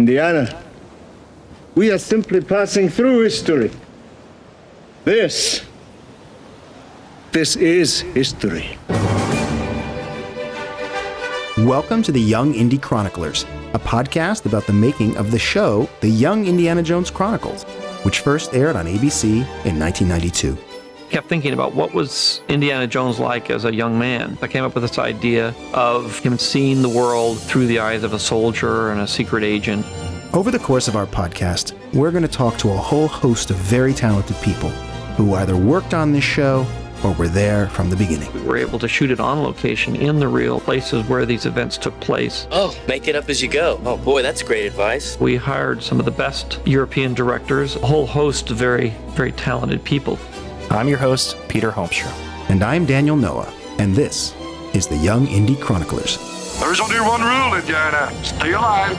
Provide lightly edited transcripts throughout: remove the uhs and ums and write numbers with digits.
Indiana, we are simply passing through history. This is history. Welcome to the Young Indy Chroniclers, a podcast about the making of the show, The Young Indiana Jones Chronicles, which first aired on ABC in 1992. Kept thinking about what was Indiana Jones like as a young man. I came up with this idea of him seeing the world through the eyes of a soldier and a secret agent. Over the course of our podcast, we're going to talk to a whole host of very talented people who either worked on this show or were there from the beginning. We were able to shoot it on location in the real places where these events took place. Oh, make it up as you go. Oh boy, that's great advice. We hired some of the best European directors, a whole host of very, very talented people. I'm your host, Peter Holmstrom. And I'm Daniel Noah, and this is the Young Indy Chroniclers. There's only one rule, Indiana. Stay alive.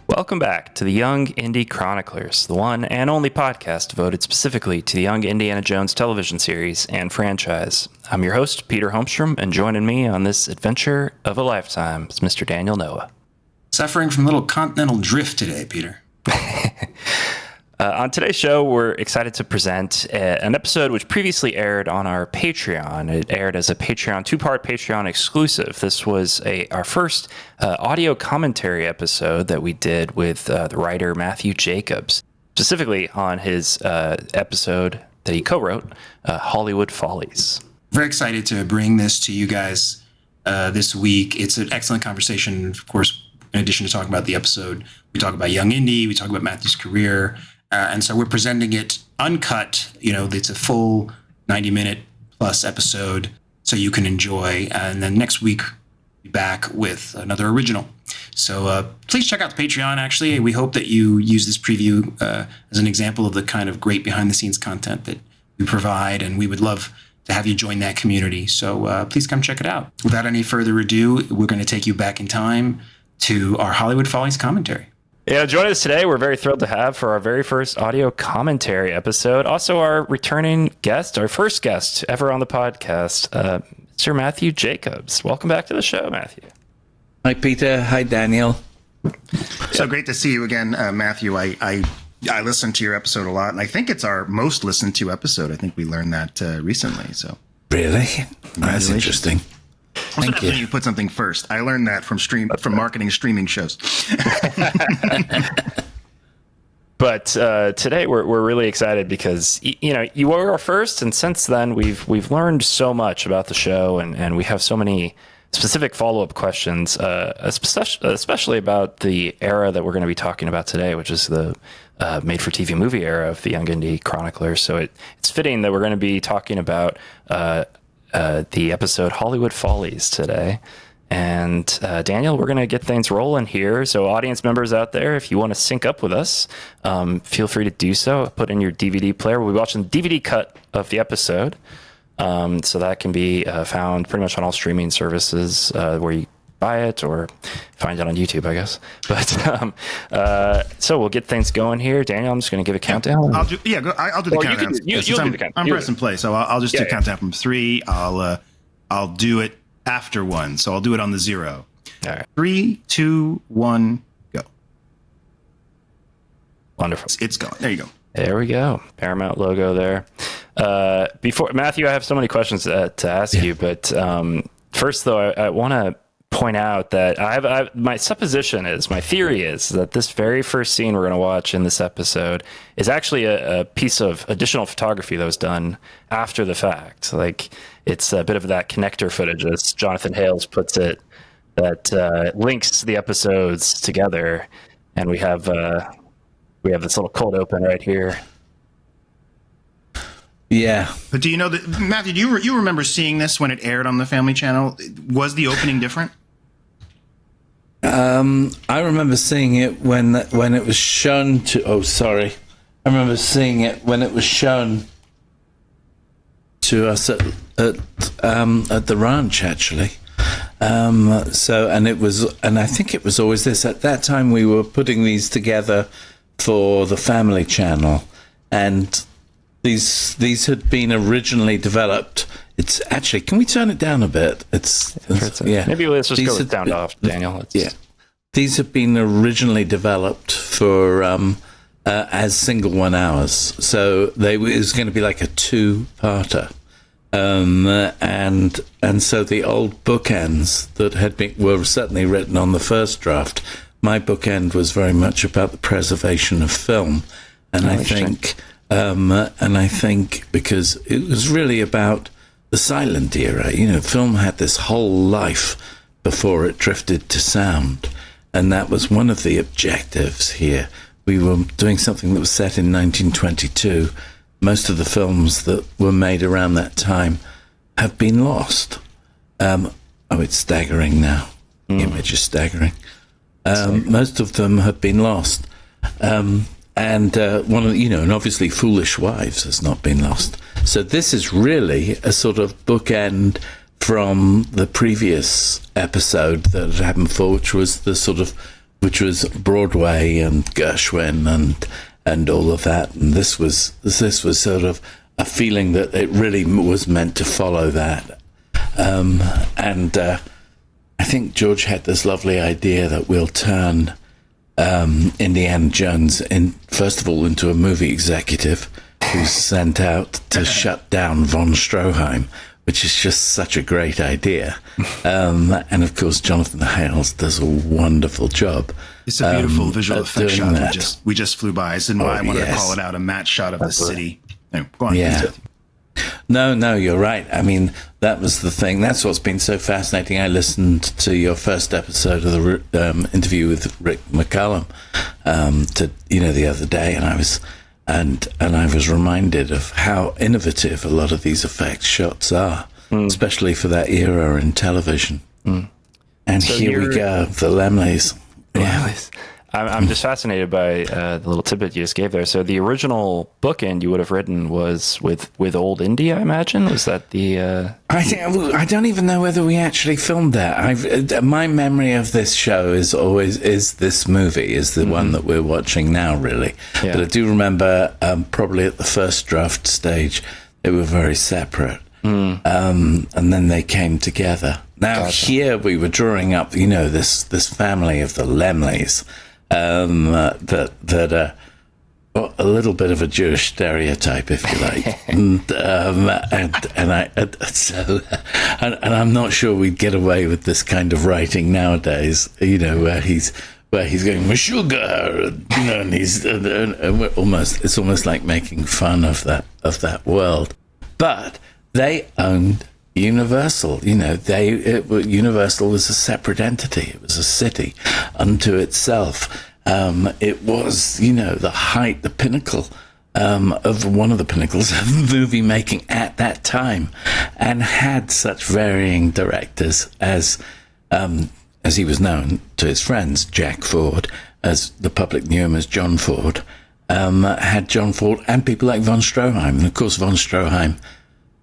Welcome back to the Young Indy Chroniclers, the one and only podcast devoted specifically to the Young Indiana Jones television series and franchise. I'm your host, Peter Holmstrom, and joining me on this adventure of a lifetime is Mr. Daniel Noah. Suffering from a little continental drift today, Peter. On today's show, we're excited to present an episode which previously aired on our Patreon. It aired as a Patreon, two-part Patreon exclusive. This was our first audio commentary episode that we did with the writer Matthew Jacobs, specifically on his episode that he co-wrote, Hollywood Follies. Very excited to bring this to you guys this week. It's an excellent conversation. Of course, in addition to talking about the episode, we talk about Young Indy, we talk about Matthew's career. And so we're presenting it uncut. You know, it's a full 90-minute plus episode, so you can enjoy. And then next week, we'll be back with another original. So please check out the Patreon, actually. We hope that you use this preview as an example of the kind of great behind-the-scenes content that we provide. And we would love to have you join that community. So please come check it out. Without any further ado, we're going to take you back in time to our Hollywood Follies commentary. Yeah, joining us today, we're very thrilled to have for our very first audio commentary episode, also our returning guest, our first guest ever on the podcast, Mr. Matthew Jacobs. Welcome back to the show, Matthew. Hi, Peter. Hi, Daniel. So great to see you again, Matthew. I listened to your episode a lot, and I think it's our most listened to episode. I think we learned that recently. So really, that's interesting. Thank you. You put something first. I learned that from marketing streaming shows. But today we're really excited because you were our first, and since then we've learned so much about the show, and we have so many specific follow-up questions, especially about the era that we're going to be talking about today, which is the made-for-TV movie era of the Young Indy Chroniclers. So it's fitting that we're going to be talking about the episode Hollywood Follies today. And Daniel, we're going to get things rolling here. So audience members out there, if you want to sync up with us, feel free to do so. Put in your DVD player. We'll be watching the DVD cut of the episode. So that can be found pretty much on all streaming services where you buy it or find it on YouTube, I guess. But so we'll get things going here. Daniel, I'm just going to give a countdown. I'll do the countdown. You'll do the countdown. I'm pressing play, so I'll just do countdown from 3. I'll do it after 1, so I'll do it on the 0. All right. 3, 2, 1, go. Wonderful. It's going. There you go. There we go. Paramount logo there. Before Matthew, I have so many questions to ask you, but first though, I want to point out that my theory is that this very first scene we're going to watch in this episode is actually a piece of additional photography that was done after the fact. Like, it's a bit of that connector footage, as Jonathan Hales puts it, that links the episodes together. And we have this little cold open right here. Yeah. But do you know that, Matthew, do you remember seeing this when it aired on the Family Channel? Was the opening different? I remember seeing it when it was shown to. Oh, sorry. I remember seeing it when it was shown to us at the ranch, actually. And I think it was always this. At that time, we were putting these together for the Family Channel, and these had been originally developed. It's actually, can we turn it down a bit? It's yeah. Maybe let's just go with sound off, Daniel. these have been originally developed for as single 1 hours. So it was going to be like a 2-parter. And so the old bookends that were certainly written on the first draft, my bookend was very much about the preservation of film. And I think because it was really about the silent era, film had this whole life before it drifted to sound. And that was one of the objectives here. We were doing something that was set in 1922. Most of the films that were made around that time have been lost. It's staggering now. The image is staggering. Most of them have been lost. And obviously Foolish Wives has not been lost. So this is really a sort of bookend from the previous episode that had happened before, which was Broadway and Gershwin and all of that. And this was sort of a feeling that it really was meant to follow that. I think George had this lovely idea that we'll turn Indiana Jones first of all into a movie executive who's sent out to shut down von Stroheim, which is just such a great idea. And of course, Jonathan Hales does a wonderful job. It's a beautiful visual effect shot we just flew by. I wanted to call it out, a matte shot of the city. No, go on. Yeah. No, you're right. I mean, that was the thing. That's what's been so fascinating. I listened to your first episode of the interview with Rick McCallum the other day, and I was reminded of how innovative a lot of these effects shots are, especially for that era in television. And so here we go, the Lemleys. Yeah. I'm just fascinated by the little tidbit you just gave there. So the original bookend you would have written was with Old Indy, I imagine. Was that the? I don't even know whether we actually filmed that. My memory of this show is this movie is the one that we're watching now, really. Yeah. But I do remember probably at the first draft stage they were very separate, and then they came together. Now here we were drawing up, this family of the Lemleys. That a little bit of a Jewish stereotype, if you like, and I'm not sure we'd get away with this kind of writing nowadays. Where he's going Meshuggah, and he's it's almost like making fun of that world. But they owned Universal. Universal was a separate entity. It was a city unto itself. It was, the pinnacle of one of the pinnacles of movie making at that time, and had such varying directors as he was known to his friends, Jack Ford, as the public knew him as John Ford, had John Ford and people like von Stroheim. And of course, von Stroheim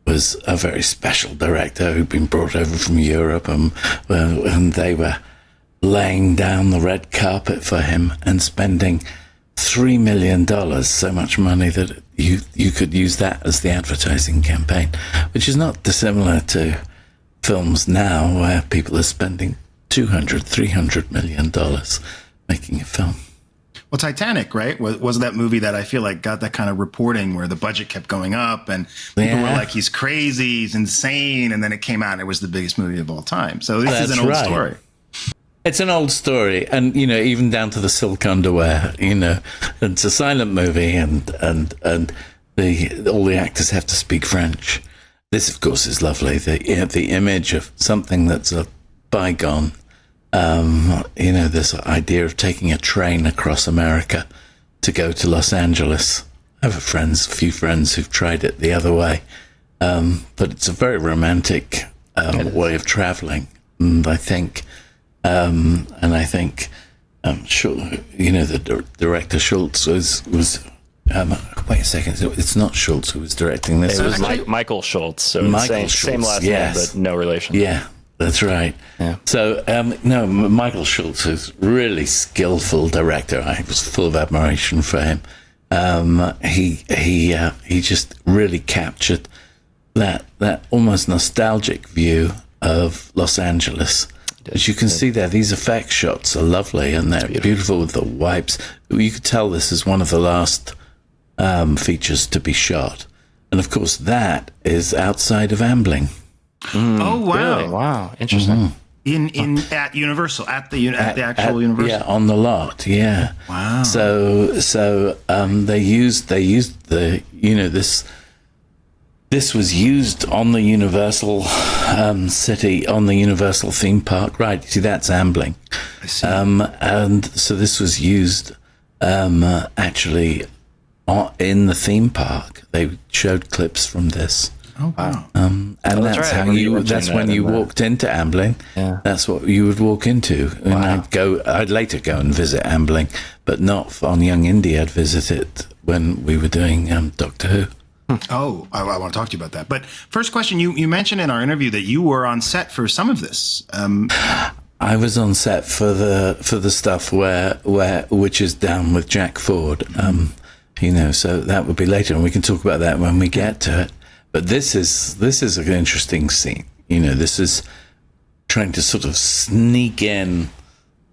was a very special director who'd been brought over from Europe, and they were laying down the red carpet for him and spending $3 million, so much money that you could use that as the advertising campaign, which is not dissimilar to films now where people are spending $200-300 million making a film. Well, Titanic, right, was that movie that I feel like got that kind of reporting where the budget kept going up and people were like, he's crazy, he's insane. And then it came out and it was the biggest movie of all time. So this is an old story. It's an old story. And, even down to the silk underwear, it's a silent movie and all the actors have to speak French. This, of course, is lovely. The image of something that's a bygone. This idea of taking a train across America to go to Los Angeles. I have a few friends who've tried it the other way. But it's a very romantic way of traveling. And I think, the director Schultz was wait a second, it's not Schultz who was directing this. It was Michael Schultz. So same last name, but no relation. Yeah. That's right. Yeah. So, Michael Schultz is really skillful director. I was full of admiration for him. He just really captured that almost nostalgic view of Los Angeles As you can see there, these effect shots are lovely, and they're beautiful with the wipes. You could tell this is one of the last features to be shot. And of course, that is outside of Ambling. Oh, wow. Really? Wow. Interesting. At Universal, at the actual Universal. Yeah, on the lot. Yeah. Wow. So they used the this was used on the Universal city, on the Universal theme park. Right. You see, that's Ambling. I see. And so this was used actually in the theme park. They showed clips from this. Oh wow! And that's right. how that's when you walked into Ambling. Yeah. That's what you would walk into. And I'd later go and visit Ambling, but not on Young Indy. I'd visit it when we were doing Doctor Who. Oh, I want to talk to you about that. But first question, you mentioned in our interview that you were on set for some of this. I was on set for the stuff which is down with Jack Ford. So that would be later, and we can talk about that when we get to it. But this is an interesting scene. This is trying to sort of sneak in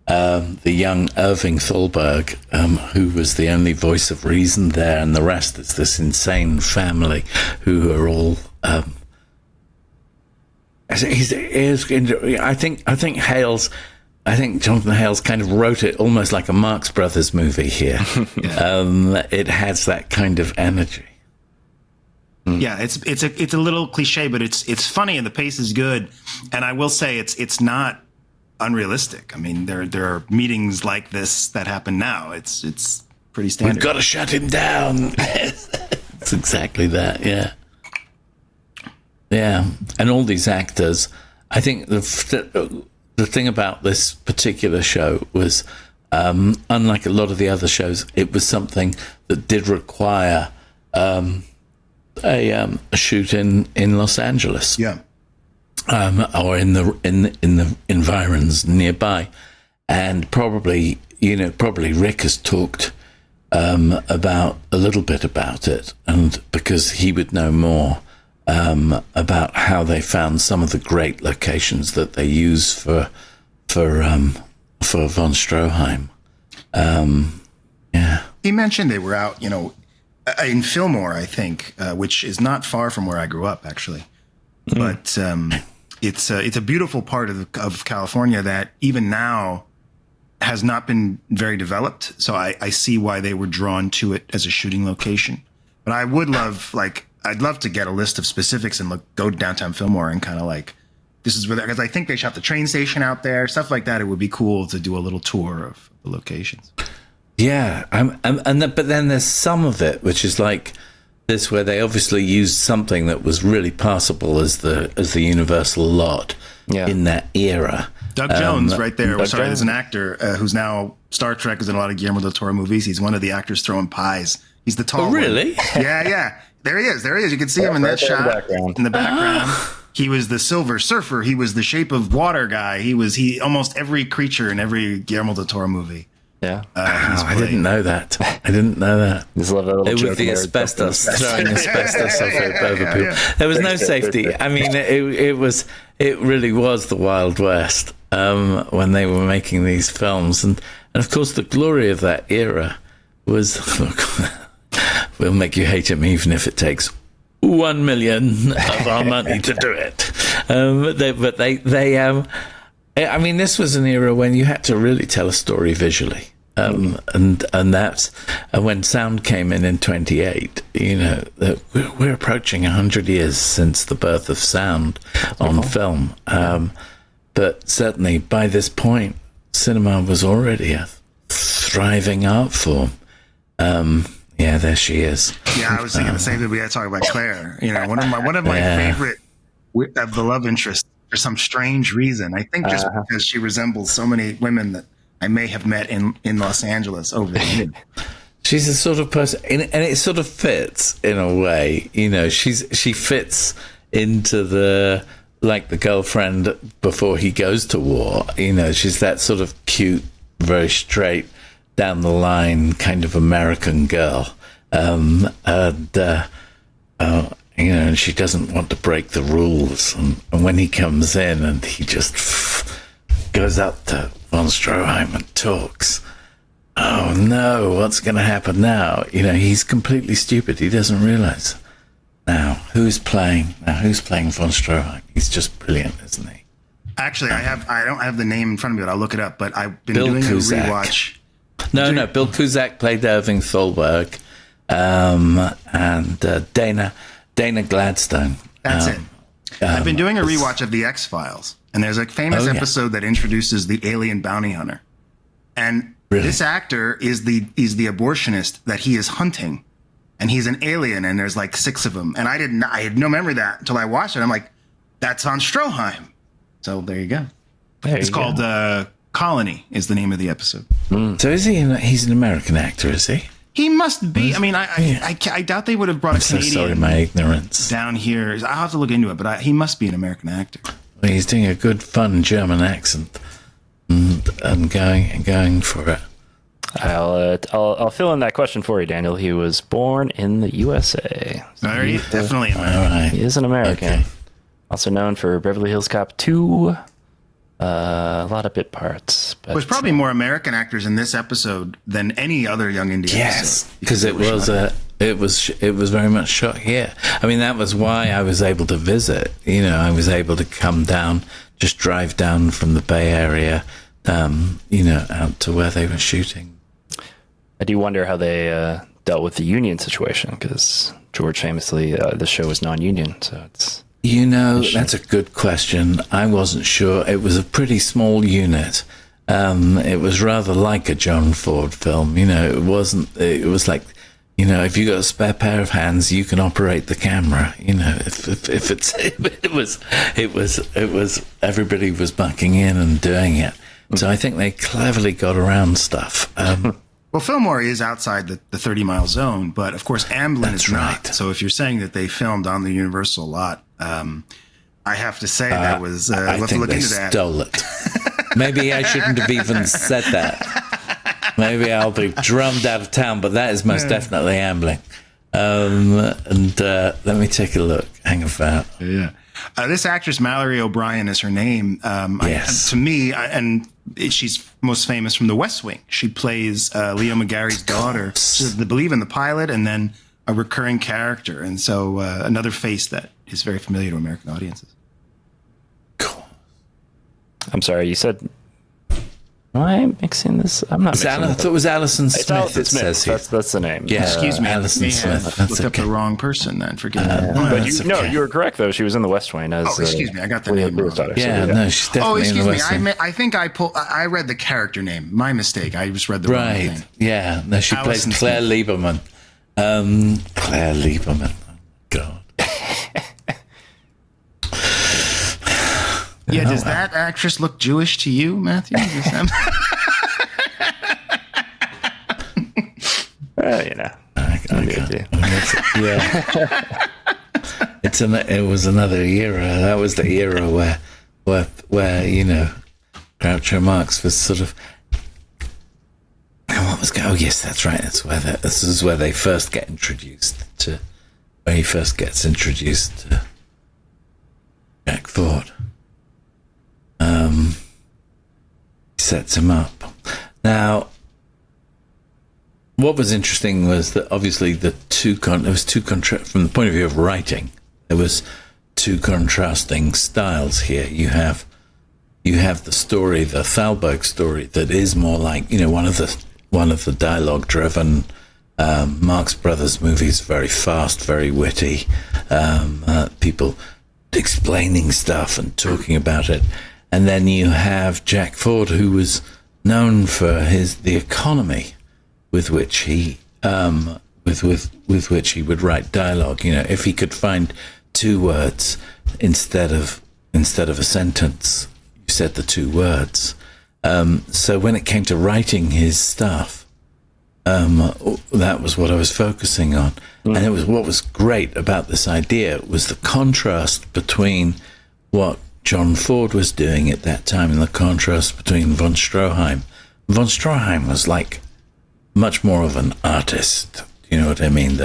the young Irving Thalberg, who was the only voice of reason there, and the rest is this insane family who are all. I think Jonathan Hales kind of wrote it almost like a Marx Brothers movie here. It has that kind of energy. Yeah, it's a little cliche, but it's funny and the pace is good. And I will say it's not unrealistic. I mean, there are meetings like this that happen now. It's pretty standard. We've got to shut him down. It's exactly that. Yeah. Yeah, and all these actors. I think the thing about this particular show was, unlike a lot of the other shows, it was something that did require a shoot in Los Angeles, or in the environs nearby, and probably Rick has talked about a little bit about it, and because he would know more about how they found some of the great locations that they use for von Stroheim. He mentioned they were out, in Fillmore, I think, which is not far from where I grew up, actually. But it's a beautiful part of California that even now has not been very developed. So I see why they were drawn to it as a shooting location. But I would love, I'd love to get a list of specifics and go to downtown Fillmore and kind of this is where, because I think they shot the train station out there, stuff like that. It would be cool to do a little tour of the locations. Yeah, but then there's some of it which is like this, where they obviously used something that was really passable as the Universal lot in that era. Doug Jones, right there. There's an actor who's now Star Trek is in a lot of Guillermo del Toro movies. He's one of the actors throwing pies. He's the tall. Oh, really? One. Yeah. There he is. You can see him in that shot in the background. He was the Silver Surfer. He was the Shape of Water guy. He almost every creature in every Guillermo del Toro movie. Yeah. I didn't know that. Just love that little it joke was the there. asbestos, throwing asbestos over people. Yeah. There was no safety. I mean, it really was the Wild West when they were making these films, and of course the glory of that era was, look, we'll make you hate him even if it takes 1 million of our money to do it. I mean, this was an era when you had to really tell a story visually. And that's when sound came in 28, we're approaching 100 years since the birth of sound on film. But certainly by this point, cinema was already a thriving art form. Yeah, there she is. Yeah, I was thinking the same thing. We had to talk about Claire. One of my favorite of the love interests for some strange reason. I think just because she resembles so many women that I may have met in Los Angeles over the years. She's a sort of person, and it sort of fits in a way. She fits into the girlfriend before he goes to war. She's that sort of cute, very straight, down the line kind of American girl, and she doesn't want to break the rules. And when he comes in and he just goes up to von Stroheim and talks. Oh no, what's going to happen now? He's completely stupid. He doesn't realize. Now, who's playing von Stroheim? He's just brilliant, isn't he? Actually, I don't have the name in front of me, but I'll look it up. But I've been Bill doing Cusack. a rewatch. No, Bill Cusack played Irving Thalberg, and Dana Gladstone. That's it. I've been doing a rewatch of The X-Files, and there's a famous episode that introduces the alien bounty hunter. And this actor is the abortionist that he is hunting, and he's an alien, and there's like 6 of them. And I had no memory of that until I watched it. I'm like, that's von Stroheim. So there you go. It's called Colony is the name of the episode. So is he? He's an American actor, is he? He must be. I mean, I doubt they would have brought a Canadian. So sorry, my ignorance. Down here. I'll have to look into it, but he must be an American actor. Well, he's doing a good, fun German accent and going for it. I'll fill in that question for you, Daniel. He was born in the USA. Definitely American. All right. He is an American. Okay. Also known for Beverly Hills Cop 2. A lot of bit parts. But There's probably more American actors in this episode than any other Young Indy episode. Yes, because it was very much shot here. I mean, that was why I was able to visit. I was able to come down, just drive down from the Bay Area, out to where they were shooting. I do wonder how they dealt with the union situation, because George famously, the show was non-union, so it's... That's a good question. I wasn't sure. It was a pretty small unit. It was rather like a John Ford film. It wasn't. It was like, if you got a spare pair of hands, you can operate the camera. It was everybody was bucking in and doing it. So I think they cleverly got around stuff. Well, Fillmore is outside the 30-mile zone, but of course Amblin is not. Right. So if you're saying that they filmed on the Universal lot, I have to say that was. I we'll have to think look they into that. stole it. Maybe I shouldn't have even said that. Maybe I'll be drummed out of town, but that is most definitely Amblin. Let me take a look. Hang about. Yeah. This actress, Mallory O'Brien, is her name. Yes. To me, and she's most famous from The West Wing. She plays Leo McGarry's daughter. She's the believe in the pilot, and then a recurring character. And so another face that is very familiar to American audiences. Cool. I'm sorry, you said... Am I mixing this? I'm not mixing I thought it was Alison Smith. It says here. That's the name. Yeah, Excuse me, Alison Smith. That's looked up the wrong person then. Forgive me. But you were correct though. She was in the West Wing as. Excuse me, I got the name wrong. Yeah, no, she's definitely in the West Wing. I think I read the character name. My mistake. I just read the wrong thing. Right. Yeah. No, she Alison plays Claire Smith. Lieberman. Claire Lieberman. Oh, God. Yeah, does that actress look Jewish to you, Matthew? Yeah. It was another era. That was the era where Groucho Marx was sort of. What was? Oh yes, that's right. This is where they first get introduced to. Where he first gets introduced to Jack Ford. Sets him up. Now, what was interesting was that obviously there was from the point of view of writing, there was two contrasting styles here. You have the story, the Thalberg story, that is more like one of the dialogue-driven Marx Brothers movies, very fast, very witty, people explaining stuff and talking about it. And then you have Jack Ford, who was known for the economy with which he with which he would write dialogue. If he could find 2 words instead of a sentence, you said the 2 words. So when it came to writing his stuff, that was what I was focusing on. And it was what was great about this idea was the contrast between what John Ford was doing at that time and the contrast between von Stroheim. Von Stroheim was like much more of an artist, you know what I mean?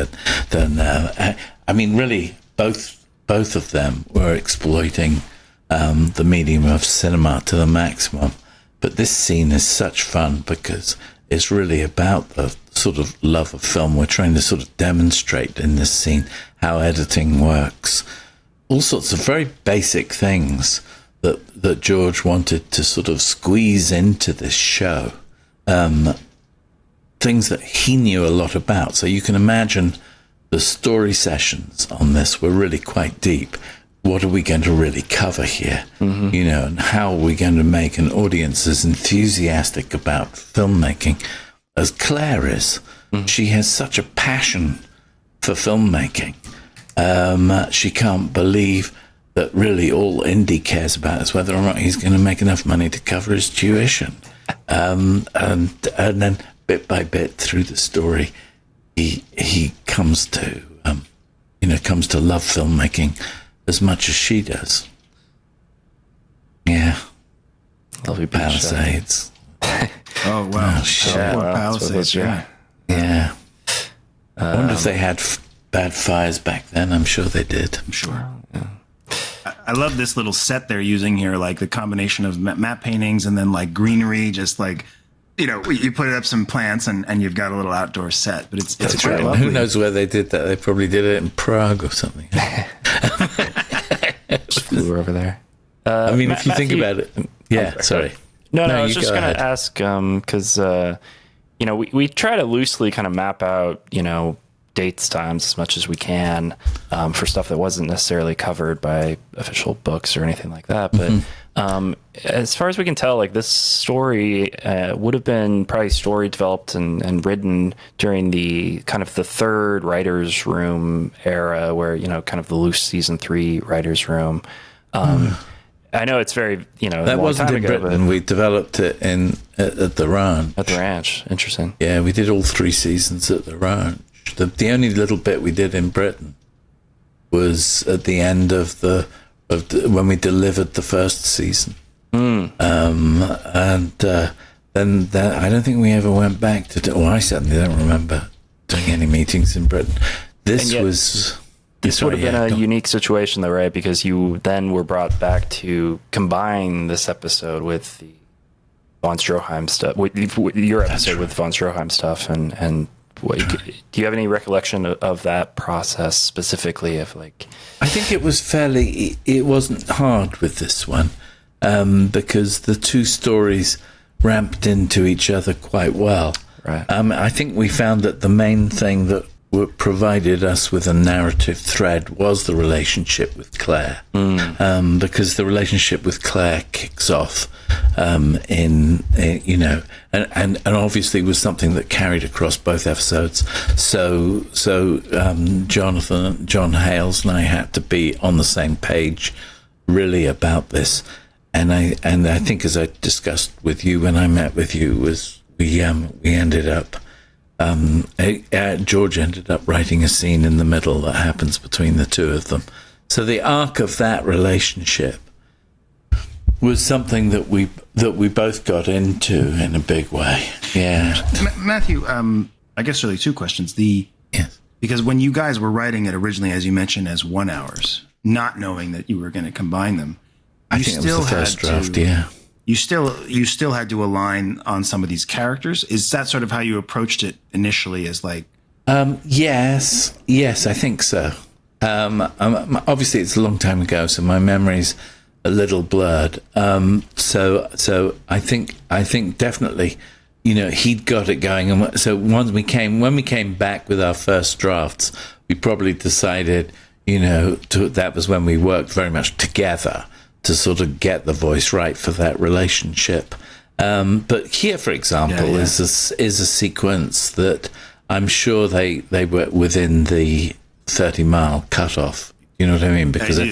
Really, both of them were exploiting the medium of cinema to the maximum. But this scene is such fun because it's really about the sort of love of film. We're trying to sort of demonstrate in this scene how editing works. All sorts of very basic things that George wanted to sort of squeeze into this show. Things that he knew a lot about. So you can imagine the story sessions on this were really quite deep. What are we going to really cover here? Mm-hmm. You know, and how are we going to make an audience as enthusiastic about filmmaking as Claire is? Mm-hmm. She has such a passion for filmmaking. She can't believe that really all Indy cares about is whether or not he's going to make enough money to cover his tuition. And then bit by bit through the story, he comes to comes to love filmmaking as much as she does. Yeah. Lovely Palisades. Oh wow! Shit. Palisades. Yeah. Yeah. I wonder if they had bad fires back then. I'm sure they did. I'm sure. Yeah. I love this little set they're using here, like the combination of matte paintings and then like greenery, just like, you know, you put up some plants and you've got a little outdoor set, but it's quite lovely. Who knows where they did that? They probably did it in Prague or something. Just flew over there. I mean, if you think about it. Yeah, sorry. No, I was just going to ask, because, we try to loosely kind of map out, dates, times as much as we can for stuff that wasn't necessarily covered by official books or anything like that. But as far as we can tell, like this story would have been probably story developed and written during the kind of the third writer's room era where, kind of the loose season 3 writer's room. I know it's very, that wasn't in Britain. We developed it at the ranch. At the ranch. Interesting. Yeah, we did all 3 seasons at the ranch. The only little bit we did in Britain was at the end of when we delivered the first season. Then I don't think we ever went back to. Well, I certainly don't remember doing any meetings in Britain. This would have been a unique situation, though, right? Because you then were brought back to combine this episode with the von Stroheim stuff, with your episode with von Stroheim stuff, and. Do you have any recollection of that process specifically? I think it was it wasn't hard with this one because the 2 stories ramped into each other quite well. Right. I think we found that the main thing that provided us with a narrative thread was the relationship with Claire, because the relationship with Claire kicks off and obviously was something that carried across both episodes. So John Hales and I had to be on the same page really about this, and I think, as I discussed with you when I met with you, was we ended up. George ended up writing a scene in the middle that happens between the 2 of them. So the arc of that relationship was something that we both got into in a big way. Yeah. Matthew, I guess really 2 questions. Yes. Because when you guys were writing it originally, as you mentioned, as 1 hours, not knowing that you were going to combine them, I think it was the first draft. Yeah. You still had to align on some of these characters. Is that sort of how you approached it initially? As like, yes, I think so. Obviously, it's a long time ago, so my memory's a little blurred. So I think definitely, he'd got it going, and so when we came back with our first drafts, we probably decided, that was when we worked very much together to sort of get the voice right for that relationship. But here, for example, is a sequence that I'm sure they were within the 30-mile cutoff. You know what I mean? Because I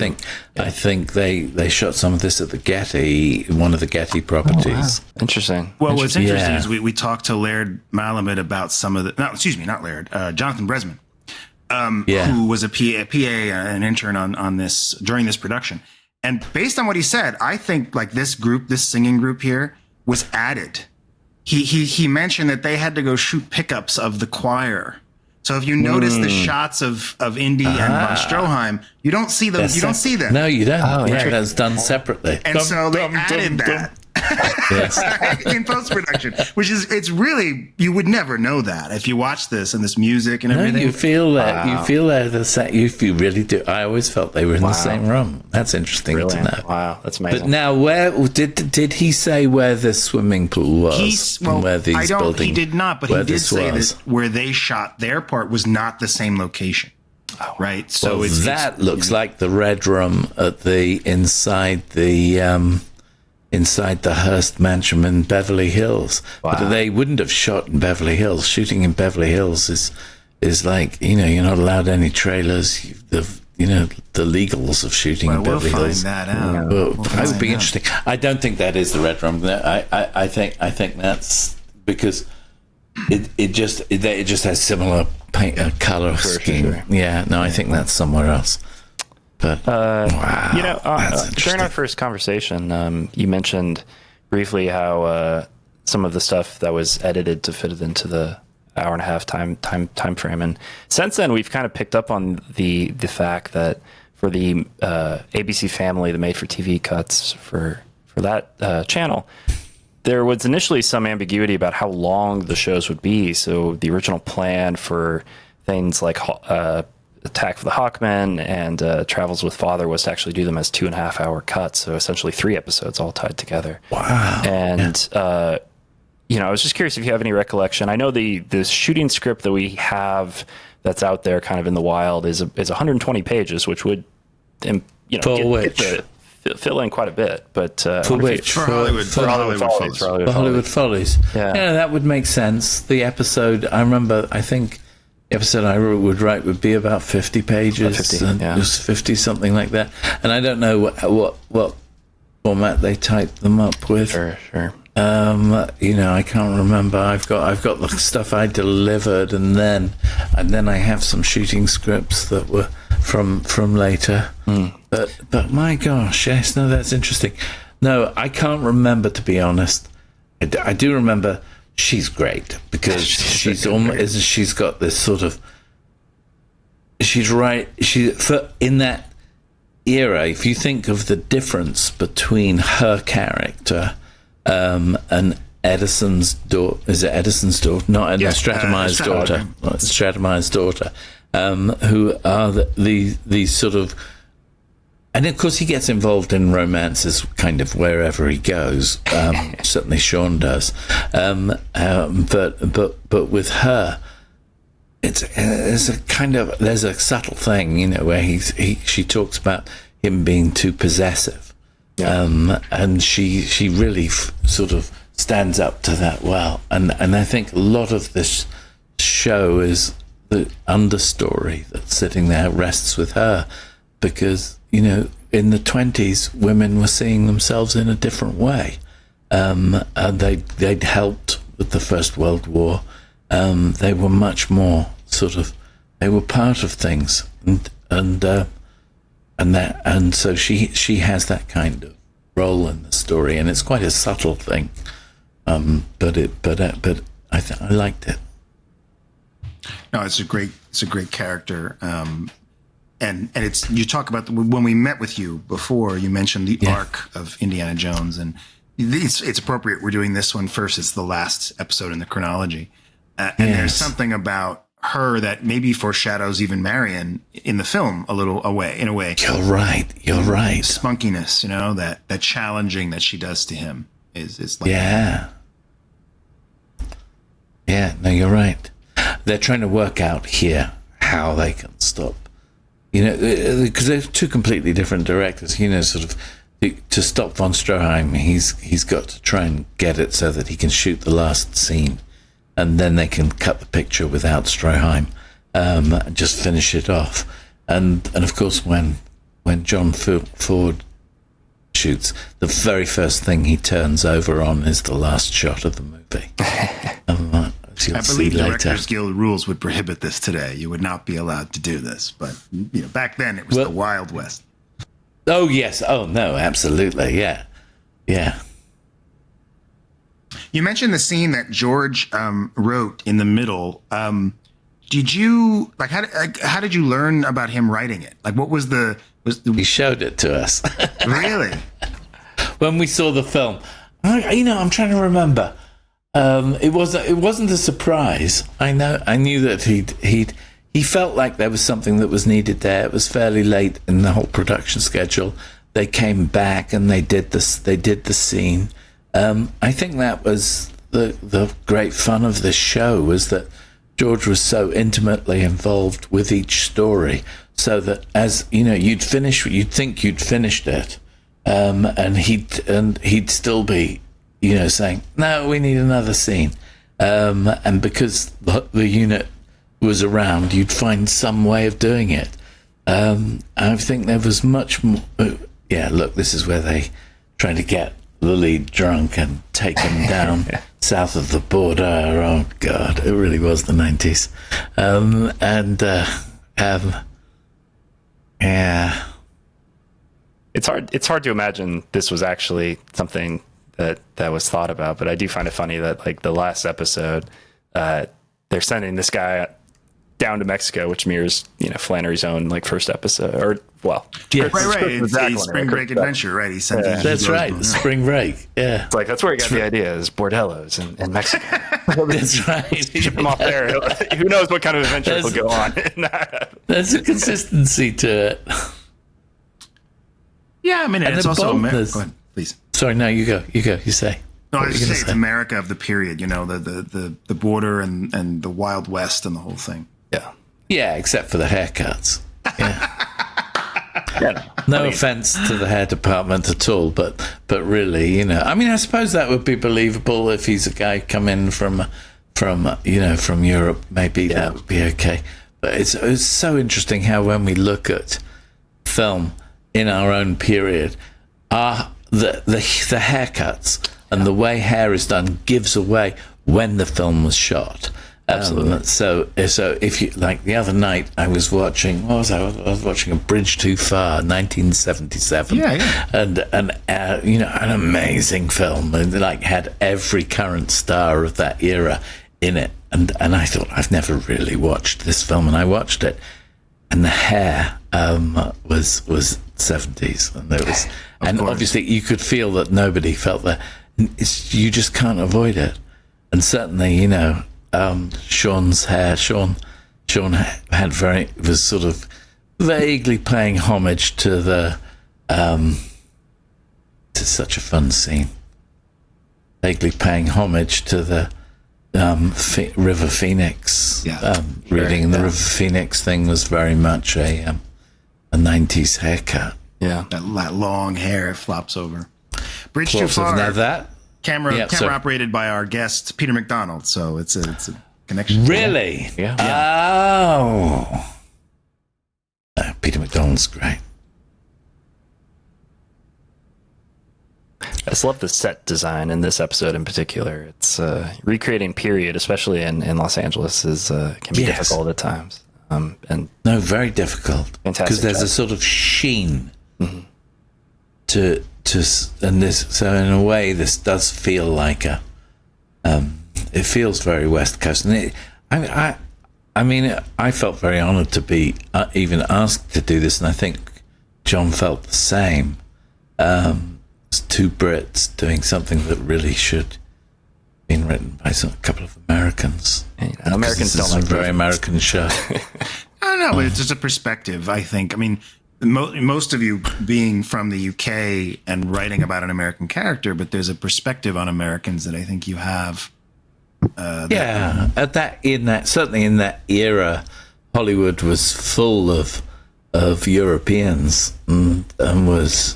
think they shot some of this at the Getty, one of the Getty properties. Oh, wow. Interesting. Well, what's interesting is we talked to Laird Malamed about some of the. No, excuse me, not Laird. Jonathan Bresman, who was a PA, an intern on this during this production. And based on what he said, I think like this singing group here was added. He mentioned that they had to go shoot pickups of the choir. So if you notice the shots of Indy and von Stroheim, you don't see them. You don't see them. No, you don't. Oh, yeah, that's done separately. And so they added that. Yes. in post-production, which is, it's really, you would never know that if you watch this and this music and No, everything. you feel that. Wow. You feel that the same. You really do. I always felt they were in the same room. That's interesting to know. Wow, that's amazing. But now, where did he say where the swimming pool was? Well, where these I don't. buildings, He did not, but where he did this say was. that where they shot their part was not the same location. Right. So Well, that looks like the red room at the inside the Hearst Mansion in Beverly Hills. But they wouldn't have shot in Beverly Hills. Shooting in Beverly Hills is like, you're not allowed any trailers. The legals of shooting in Beverly Hills. We'll find that out. That would be interesting. I don't think that is the red room. I think that's because it just has similar paint color scheme. Sure. Yeah, no, I think that's somewhere else. But wow, during our first conversation, you mentioned briefly how some of the stuff that was edited to fit it into the hour and a half time frame, and since then we've kind of picked up on the fact that for the ABC Family, the made-for-TV cuts for that channel, there was initially some ambiguity about how long the shows would be. So the original plan for things like Attack of the Hawkmen and Travels with Father was to actually do them as 2.5 hour cuts. So essentially 3 episodes all tied together. Wow. And, I was just curious if you have any recollection. I know the shooting script that we have that's out there kind of in the wild is 120 pages, which would, fill in quite a bit, but for which? For Hollywood Follies. Yeah, that would make sense. The episode, I think the episode I would write would be about 50 pages, 50 something like that. And I don't know what format they typed them up with. Sure. I can't remember. I've got the stuff I delivered, and then I have some shooting scripts that were from later. But my gosh, yes, no, that's interesting. No, I can't remember, to be honest. I do remember she's great because she's got this sort of, in that era. If you think of the difference between her character and Edison's daughter, is it Edison's daughter? Not Edison, Stratemeyer's daughter. Stratemeyer's daughter, who are these sort of, and of course he gets involved in romances kind of wherever he goes. Certainly Sean does, but with her, there's a subtle thing, where she talks about him being too possessive. And she really sort of stands up to that well. And I think a lot of this show is the understory that's sitting there rests with her because, in the 20s, women were seeing themselves in a different way. And they'd helped with the First World War. They were much more they were part of things. And so she has that kind of role in the story, and it's quite a subtle thing. But I liked it. No, it's a great character. And it's, you talk about when we met with you before, you mentioned the arc of Indiana Jones, and it's appropriate we're doing this one first. It's the last episode in the chronology, and there's something about her that maybe foreshadows even Marion in the film a little in a way. You're right. Spunkiness, that challenging that she does to him is like no, you're right. They're trying to work out here how they can stop, because they're two completely different directors. To stop von Stroheim, he's got to try and get it so that he can shoot the last scene, and then they can cut the picture without Stroheim, and just finish it off. And of course, when John Ford shoots, the very first thing he turns over on is the last shot of the movie. I believe Directors Guild rules would prohibit this today. You would not be allowed to do this, but back then it was the Wild West. Oh yes. Oh no. Absolutely. Yeah. You mentioned the scene that George wrote in the middle. Did you how did you learn about him writing it? Like, what was the? He showed it to us. Really? When we saw the film, I'm trying to remember. It wasn't a surprise. I knew that he felt like there was something that was needed there. It was fairly late in the whole production schedule. They came back and they did this. They did the scene. I think that was the great fun of this show, was that George was so intimately involved with each story, so that as you'd think you'd finished it, and he'd still be saying, no, we need another scene, and because the unit was around, you'd find some way of doing it. I think there was much more. Look, this is where they try to get the lead drunk and take him down south of the border. Oh God, it really was the 90s. It's hard to imagine this was actually something that was thought about, but I do find it funny that like the last episode, they're sending this guy down to Mexico, which mirrors Flannery's own like first episode, or right. It's a spring break adventure, right? He sent that's right, spring break. Yeah, it's like that's where he got the idea, is bordellos in Mexico. That's right. Ship him off there. Who knows what kind of adventure will go on? There's a consistency to it. Yeah, I mean, and it's also America. Go ahead, please. Sorry, no, you go. You say. No, I was just saying it's America of the period. The border and the Wild West and the whole thing. Yeah, except for the haircuts. Yeah. No offense to the hair department at all, but really, I mean, I suppose that would be believable if he's a guy coming from Europe. Maybe that would be okay. But it's so interesting how when we look at film in our own period, the haircuts and the way hair is done gives away when the film was shot. Absolutely. So if you like, the other night I was watching. What was I? I was watching A Bridge Too Far, 1977. And an amazing film, and like had every current star of that era in it. And I thought, I've never really watched this film, and I watched it, and the hair was 70s, and there was, and obviously you could feel that nobody felt that. You just can't avoid it, and certainly Sean's hair. Sean was sort of vaguely paying homage to the to such a fun scene. Vaguely paying homage to the River Phoenix. Reading the River Phoenix thing was very much a 90s haircut. Yeah, that long hair flops over. Bridge Too Far. Far. That. Camera operated by our guest Peter McDonald, so it's a connection. Really? Yeah. Oh, Peter McDonald's great. I just love the set design in this episode in particular. It's recreating period, especially in Los Angeles, can be difficult at times. Very difficult, because there's a sort of sheen to and this. So in a way, this does feel like it feels very West Coast, and I felt very honoured to be even asked to do this, and I think John felt the same. It's two Brits doing something that really should have been written by a couple of Americans. Americans don't like a very American show. I don't know, but it's just a perspective, I think. I mean, most of you being from the UK and writing about an American character, but there's a perspective on Americans that I think you have. Certainly in that era, Hollywood was full of Europeans and was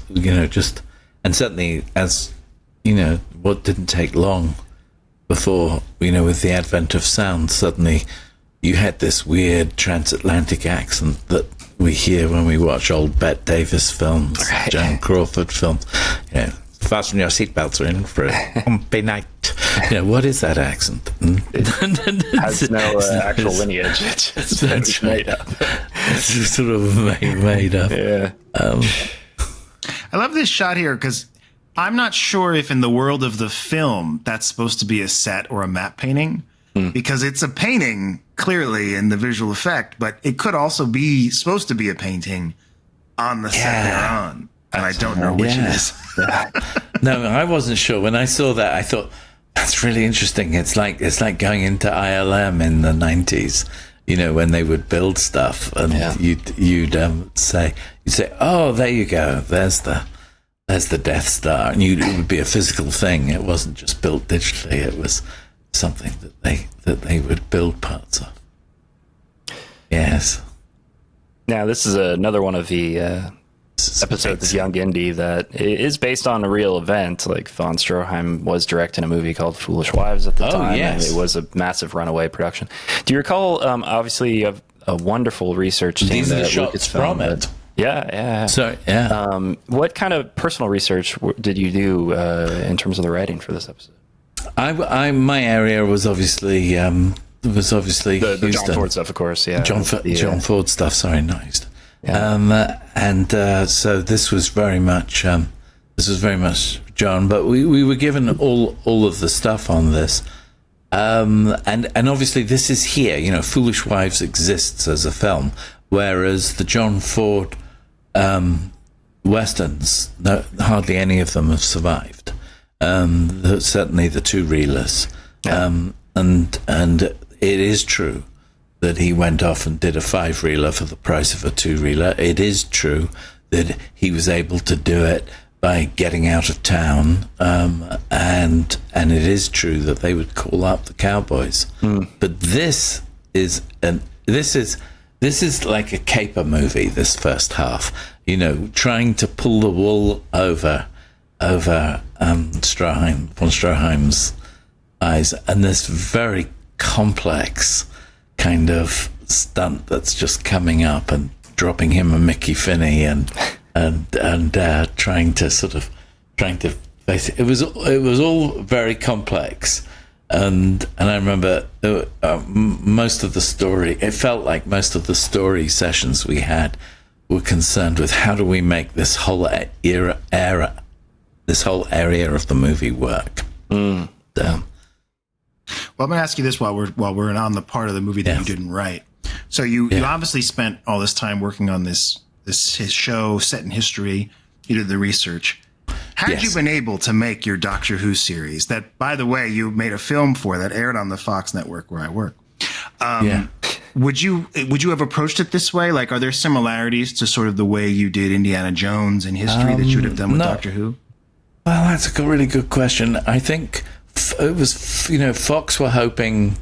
and certainly, as what didn't take long before, with the advent of sound, suddenly you had this weird transatlantic accent that we hear when we watch old Bette Davis films, Joan Crawford films. Fasten your seatbelts, are in for a bumpy night. What is that accent? It has no actual lineage. It's made up. It's sort of made up. Yeah. I love this shot here because I'm not sure if in the world of the film that's supposed to be a set or a matte painting, because it's a painting clearly in the visual effect, but it could also be supposed to be a painting on the set they're on. And I don't know which it is. No, I wasn't sure. When I saw that, I thought, that's really interesting. It's like going into ILM in the 90s, when they would build stuff, and you'd say, oh, there you go. There's the Death Star, and it would be a physical thing. It wasn't just built digitally. It was something that they would build parts of. Yes. Now, this is another one of the episodes of Young Indy that is based on a real event. Like Von Stroheim was directing a movie called Foolish Wives at the time. Yes. And it was a massive runaway production. Do you recall, obviously, you have a wonderful research team. These are the that shots from it. Yeah. So, yeah. What kind of personal research did you do in terms of the writing for this episode? My area was obviously the Houston. John Ford stuff, of course. Yeah, John Ford stuff. Sorry, not Houston. Yeah. So this was very much John, but we were given all of the stuff on this, and obviously this is here. Foolish Wives exists as a film, whereas the John Ford westerns, hardly any of them have survived. Certainly the two reelers, and it is true that he went off and did a 5-reeler for the price of a 2-reeler. It is true that he was able to do it by getting out of town, and it is true that they would call up the cowboys. But this is like a caper movie. This first half, trying to pull the wool over von Stroheim's eyes, and this very complex kind of stunt that's just coming up and dropping him a Mickey Finney and trying to face it. It was all very complex, and I remember most of the story. It felt like most of the story sessions we had were concerned with how do we make this whole this whole area of the movie work. Well, I'm going to ask you this while we're on the part of the movie that you didn't write. So you obviously spent all this time working on his show set in history. You did the research. Had you been able to make your Doctor Who series that, by the way, you made a film for that aired on the Fox network where I work? Would you have approached it this way? Like, are there similarities to sort of the way you did Indiana Jones in history that you would have done with Doctor Who? Well, that's a really good question. I think it was, Fox were hoping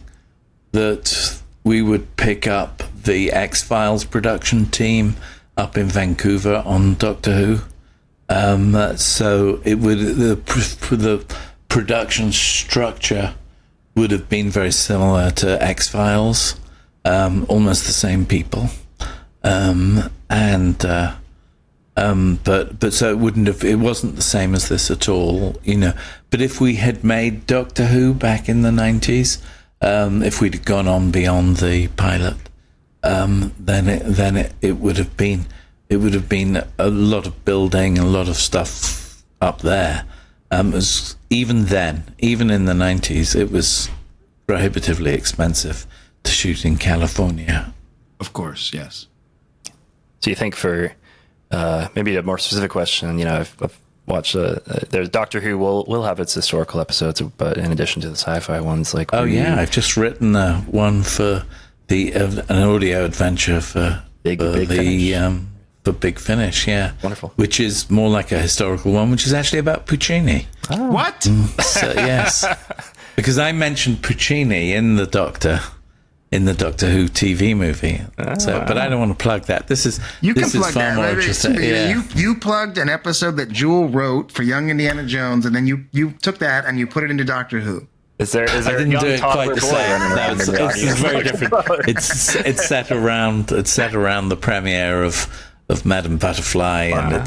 that we would pick up the X-Files production team up in Vancouver on Doctor Who. So it would the production structure would have been very similar to X-Files, almost the same people, but so it wasn't the same as this at all, But if we had made Doctor Who back in the 90s, if we'd gone on beyond the pilot, then it would have been a lot of building, a lot of stuff up there. Even in the 90s, it was prohibitively expensive to shoot in California. Of course, yes. So you think for maybe a more specific question, I've watched there's Doctor Who will have its historical episodes, but in addition to the sci-fi ones, like I've just written one for an audio adventure for Big Finish. For Big Finish, yeah, wonderful. Which is more like a historical one, which is actually about Puccini. Oh. What? So, yes, because I mentioned Puccini in the Doctor Who TV movie. But I don't want to plug that. This is far more interesting. You plugged an episode that Jewel wrote for Young Indiana Jones, and then you took that and you put it into Doctor Who. Is there I didn't do it quite the same. No, it's very different. It's set around the premiere of Madame Butterfly, wow.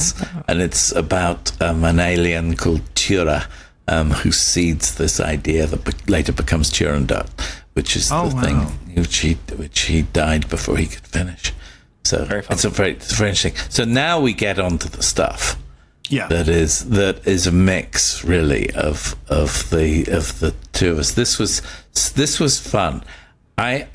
and it's about an alien called Tura, who seeds this idea that later becomes Turandot, which is thing which he died before he could finish. So it's very interesting. So now we get onto the stuff. Yeah, that is a mix really of the two of us. This was fun. I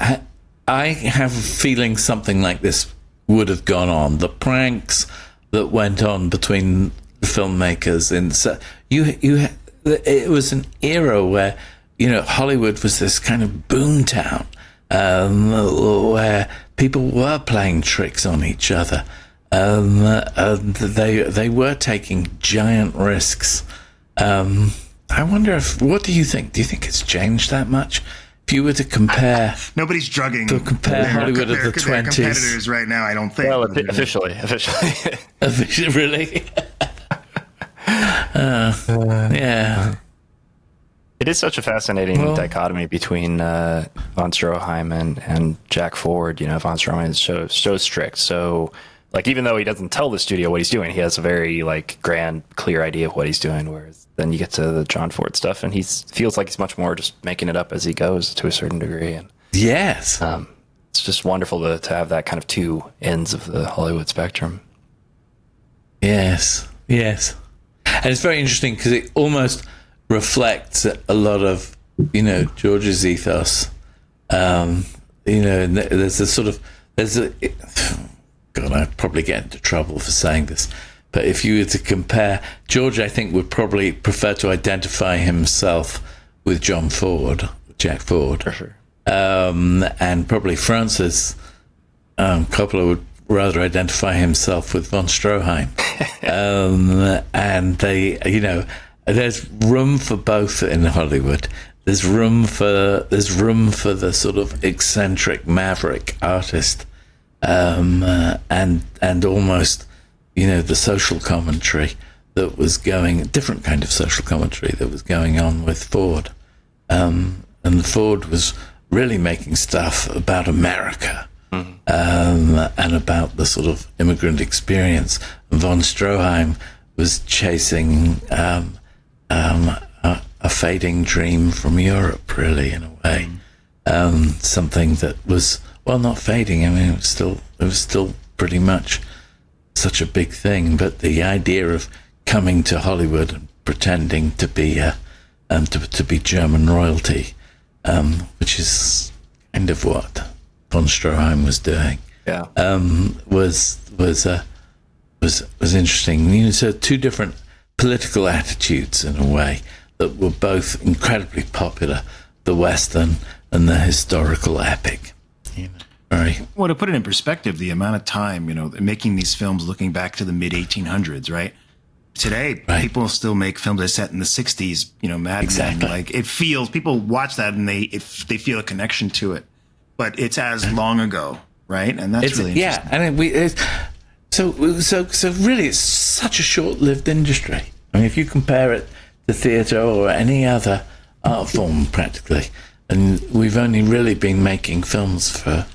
have a feeling something like this would have gone on. The pranks that went on between filmmakers. And so it was an era where, Hollywood was this kind of boom town, where people were playing tricks on each other. They were taking giant risks. I wonder what do you think? Do you think it's changed that much? If you were to compare, nobody's drugging. To compare Hollywood of the 20s, competitors right now. I don't think. Well, officially, really. Yeah. It is such a fascinating dichotomy between von Stroheim and Jack Ford. Von Stroheim is so strict. So, even though he doesn't tell the studio what he's doing, he has a very grand, clear idea of what he's doing. Whereas then you get to the John Ford stuff, and he feels like he's much more just making it up as he goes to a certain degree. And yes, it's just wonderful to have that kind of two ends of the Hollywood spectrum. Yes, and it's very interesting because it almost reflects a lot of George's ethos. God, I'd probably get into trouble for saying this, but if you were to compare, George, I think, would probably prefer to identify himself with John Ford, Jack Ford, for sure. And probably Francis Coppola would rather identify himself with von Stroheim. And they, there's room for both in Hollywood. There's room for the sort of eccentric maverick artist. And almost, the social commentary that was different kind of social commentary that was going on with Ford. And Ford was really making stuff about America, and about the sort of immigrant experience. And von Stroheim was chasing a fading dream from Europe, really, in a way. Something that was, well, not fading. I mean, it was still pretty much such a big thing. But the idea of coming to Hollywood and pretending to be to be German royalty, which is kind of what von Stroheim was doing, was interesting. So two different political attitudes in a way that were both incredibly popular: the Western and the historical epic. Right. Well, to put it in perspective, the amount of time, making these films, looking back to the mid 1800s, right? Today, people still make films that set in the 60s, Mad Men. It feels, people watch that and they feel a connection to it, but it's as long ago, right? And that's really interesting. Yeah, and so really, it's such a short-lived industry. I mean, if you compare it to theatre or any other art form, practically, and we've only really been making films for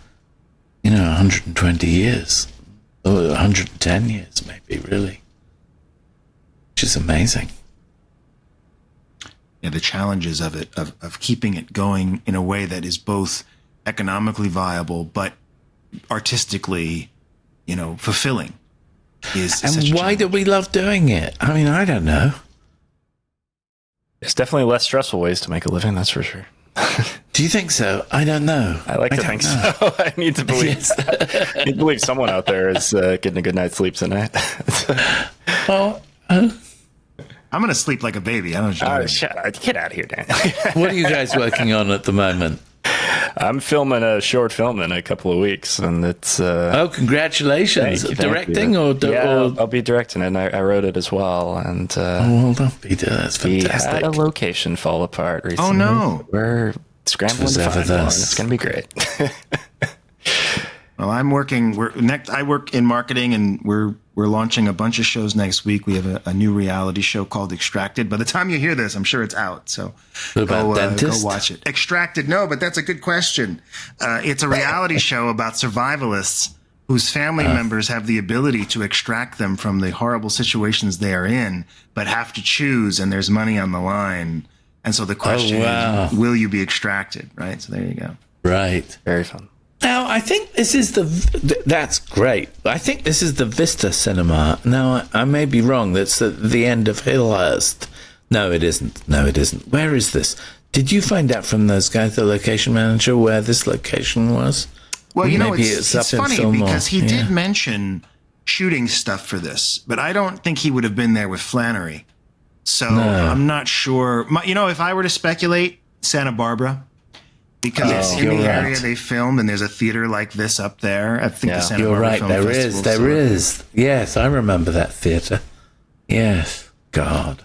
120 years, or 110 years, maybe, really, which is amazing. Yeah, the challenges of it, of keeping it going in a way that is both economically viable but artistically, fulfilling, is. And why do we love doing it? I mean, I don't know. There's definitely less stressful ways to make a living, that's for sure. Do you think so? I don't know. I like to think so. I need to believe. I need to believe someone out there is getting a good night's sleep tonight. I'm gonna sleep like a baby. I don't know. Shut up. Get out of here, Daniel. What are you guys working on at the moment? I'm filming a short film in a couple of weeks, and it's. Congratulations! Directing or I'll be directing it. And I wrote it as well, and. Well, don't be there. That's fantastic. We had a location fall apart recently. Oh no! We're scrambling to find one. It's going to be great. Well, I'm working. I work in marketing, and we're launching a bunch of shows next week. We have a new reality show called Extracted. By the time you hear this, I'm sure it's out. So go watch it. Extracted? No, but that's a good question. It's a reality show about survivalists whose family members have the ability to extract them from the horrible situations they are in, but have to choose, and there's money on the line. And so the question is, will you be extracted? Right. So there you go. Right. Very fun. Now, I think this is that's great. I think this is the Vista Cinema. Now, I may be wrong. That's at the end of Hillhurst. No, it isn't. Where is this? Did you find out from those guys, the location manager, where this location was? Well, it's funny because he did mention shooting stuff for this, but I don't think he would have been there with Flannery. So I'm not sure. If I were to speculate, Santa Barbara, because it's in the area they filmed, and there's a theater like this up there. I think the Santa Barbara Film Festival. There is. Yes, I remember that theater. Yes, God.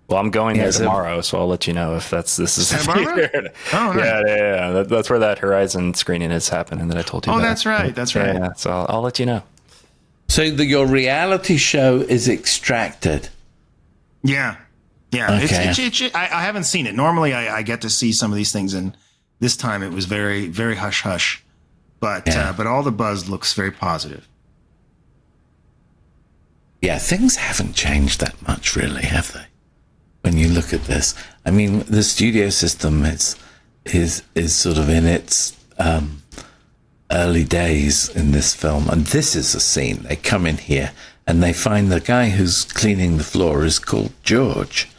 Well, I'm going there tomorrow, so I'll let you know if this is Santa Barbara. Oh, nice. Yeah. That's where that Horizon screening is happening that I told you about. That's right. That's right. Yeah, so I'll let you know. So your reality show is Extracted. Yeah. Okay. I haven't seen it. Normally, I get to see some of these things, and this time it was very, very hush hush. But all the buzz looks very positive. Yeah, things haven't changed that much, really, have they? When you look at this, I mean, the studio system is sort of in its early days in this film, and this is a scene. They come in here and they find the guy who's cleaning the floor is called George,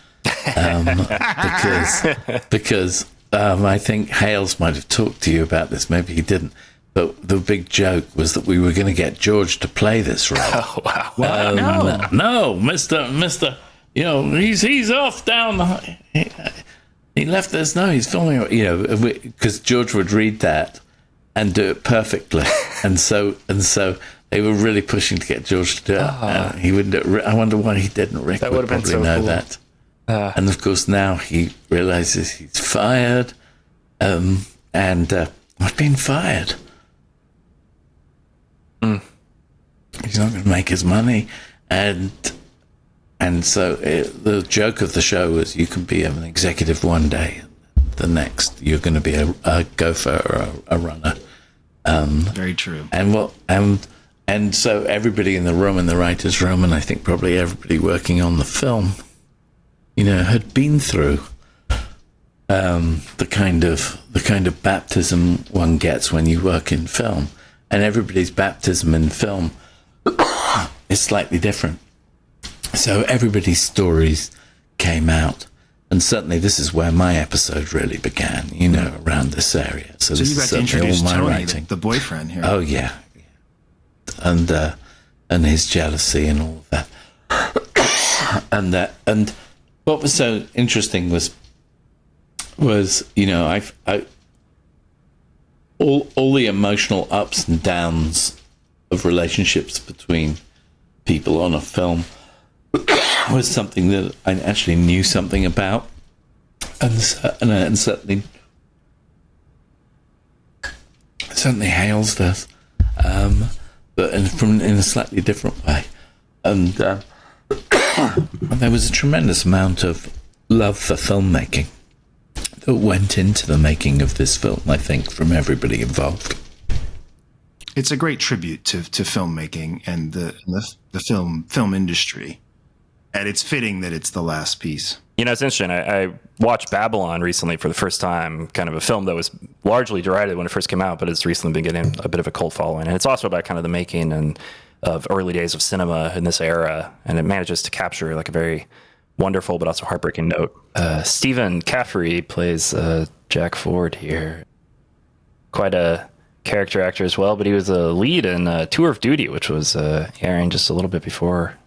because I think Hales might have talked to you about this. Maybe he didn't. But the big joke was that we were going to get George to play this role. Oh wow! No, Mister. He's off down. He left us. No, he's filming. Because George would read that and do it perfectly, and so they were really pushing to get George to do it. He wouldn't. I wonder why he didn't. Rick would probably know cool. that. And of course, now he realizes he's fired, and I've been fired. He's not going to make his money, and so the joke of the show was you can be an executive one day, the next you're going to be a gopher or a runner. Very true. And so everybody in the room, in the writers' room, and I think probably everybody working on the film, had been through the kind of baptism one gets when you work in film, and everybody's baptism in film is slightly different. So everybody's stories came out, and certainly this is where my episode really began. Around this area. So this you got is to introduce all my Tony, writing. the boyfriend here. Oh yeah, and his jealousy and all of that, and what was so interesting was all the emotional ups and downs of relationships between people on a film was something that I actually knew something about, and certainly Hales does, but in a slightly different way, and there was a tremendous amount of love for filmmaking that went into the making of this film, I think, from everybody involved. It's a great tribute to filmmaking and the film industry. And it's fitting that it's the last piece. It's interesting. I watched Babylon recently for the first time, kind of a film that was largely derided when it first came out, but it's recently been getting a bit of a cult following. And it's also about kind of the making of early days of cinema in this era. And it manages to capture like a very wonderful but also heartbreaking note. Stephen Caffrey plays Jack Ford here. Quite a character actor as well, but he was a lead in Tour of Duty, which was airing just a little bit before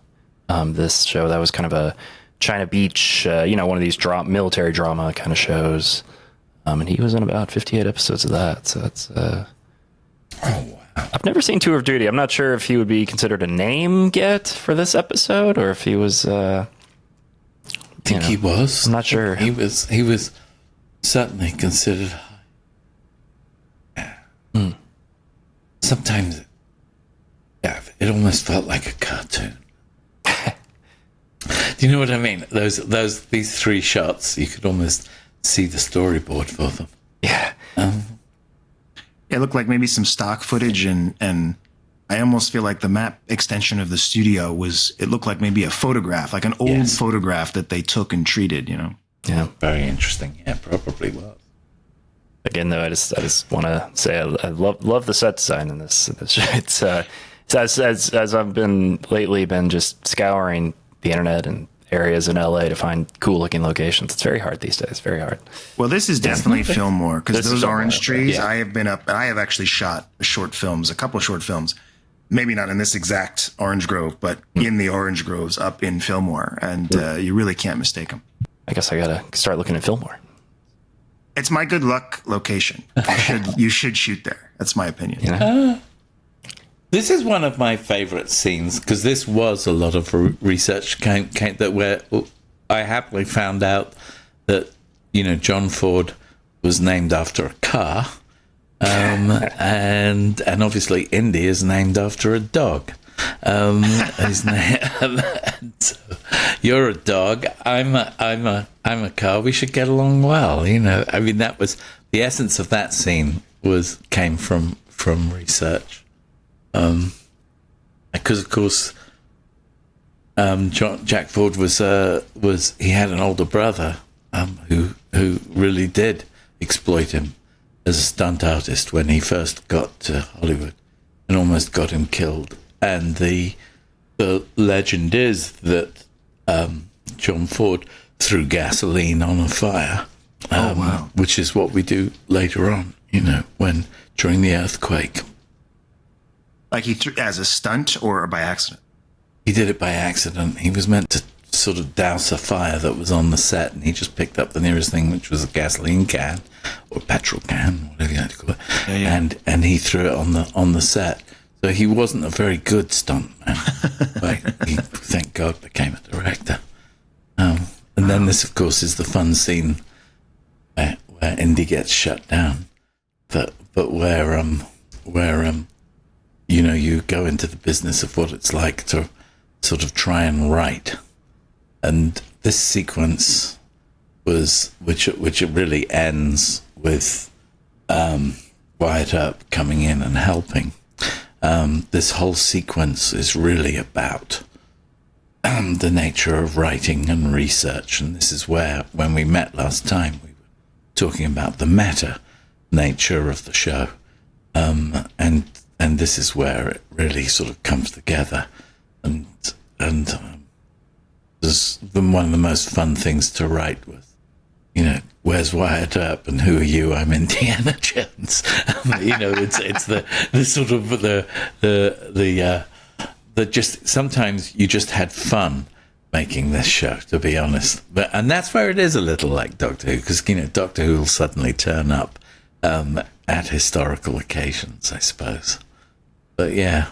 this show. That was kind of a China Beach, one of these military drama kind of shows. And he was in about 58 episodes of that. So that's... Oh, wow. I've never seen Tour of Duty. I'm not sure if he would be considered a name get for this episode or if he was... I think he was. I'm not sure. He was certainly considered high. Yeah. Sometimes, it almost felt like a cartoon. Do you know what I mean? These three shots, you could almost see the storyboard for them. Yeah. It looked like maybe some stock footage, and I almost feel like the map extension of the studio it looked like maybe a photograph, like an old photograph that they took and treated, Yeah. Very interesting. Yeah, probably was. Again, though, I just want to say I love the set design in this. It's as I've been just scouring the internet and areas in LA to find cool looking locations. It's very hard these days. Very hard. Well, this is definitely Fillmore, because those orange trees. Yeah. I have actually shot a couple of short films, maybe not in this exact orange grove, but in the orange groves up in Fillmore. And you really can't mistake them. I guess I got to start looking at Fillmore. It's my good luck location. You should shoot there. That's my opinion. Yeah. This is one of my favorite scenes because this was a lot of research came that where I happily found out that, John Ford was named after a car. And obviously Indy is named after a dog. His name, so you're a dog. I'm a car. We should get along well. I mean, that was the essence of that scene. Came from research. Because of course, Jack Ford was he had an older brother who really did exploit him as a stunt artist when he first got to Hollywood and almost got him killed. And the legend is that John Ford threw gasoline on a fire, which is what we do later on, during the earthquake. Like he threw as a stunt or by accident? He did it by accident. He was meant to sort of douse a fire that was on the set, and he just picked up the nearest thing, which was a gasoline can or petrol can, whatever you like to call it, and he threw it on the set. So he wasn't a very good stuntman, but he, thank God, became a director. And then this, of course, is the fun scene where Indy gets shut down, but where you go into the business of what it's like to sort of try and write. And this sequence which it really ends with Wyatt Earp coming in and helping. This whole sequence is really about the nature of writing and research. And this is where, when we met last time, we were talking about the meta nature of the show. And this is where it really sort of comes together. And there's one of the most fun things to write with. Where's Wyatt Earp and who are you? I'm Indiana Jones. It's the sort of the just sometimes you just had fun making this show, to be honest. And that's where it is a little like Doctor Who, because Doctor Who will suddenly turn up at historical occasions, I suppose. But yeah.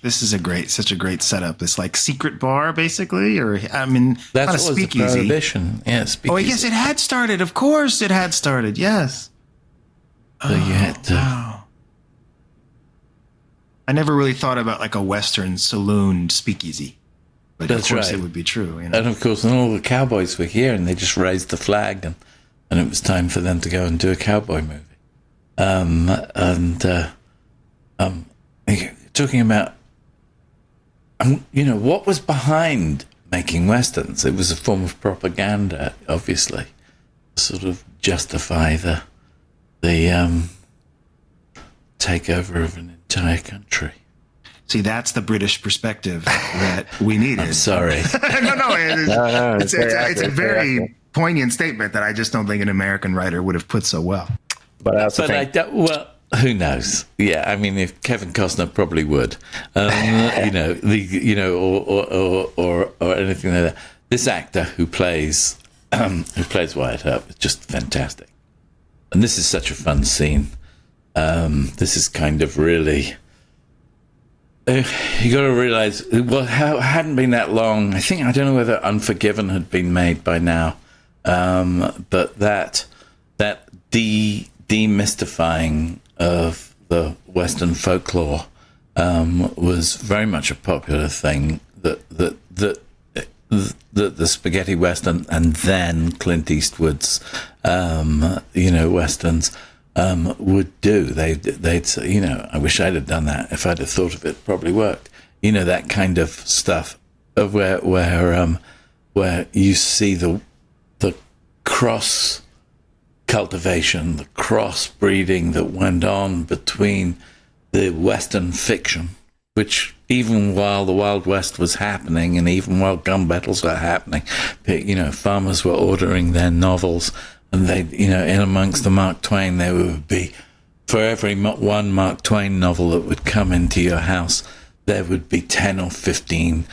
This is such a great setup. This like secret bar, basically, that's not a speakeasy. Prohibition. Yeah, speakeasy. Oh, yes, it had started. Of course, it had started. Yes. So you had to. Wow. I never really thought about like a Western saloon speakeasy, but that's of course right. It would be true. And of course, all the cowboys were here, and they just raised the flag, and it was time for them to go and do a cowboy movie. Talking about. What was behind making Westerns? It was a form of propaganda, obviously, to sort of justify the takeover of an entire country. See, that's the British perspective that we needed. I'm sorry. No, it's a very poignant statement that I just don't think an American writer would have put so well. But I also think... Who knows? Yeah, I mean, if Kevin Costner probably would, or anything like that. This actor who plays Wyatt Earp is just fantastic, and this is such a fun scene. This is kind of really. You got to realize, it hadn't been that long. I don't know whether Unforgiven had been made by now, but that demystifying of the Western folklore was very much a popular thing that the spaghetti Western and then Clint Eastwood's Westerns would do. They'd say, I wish I'd have done that. If I'd have thought of it, it probably worked. That kind of stuff of where you see the cross cultivation, the cross-breeding that went on between the Western fiction, which even while the Wild West was happening and even while gun battles were happening, farmers were ordering their novels, and they, in amongst the Mark Twain, there would be for every one Mark Twain novel that would come into your house, there would be 10 or 15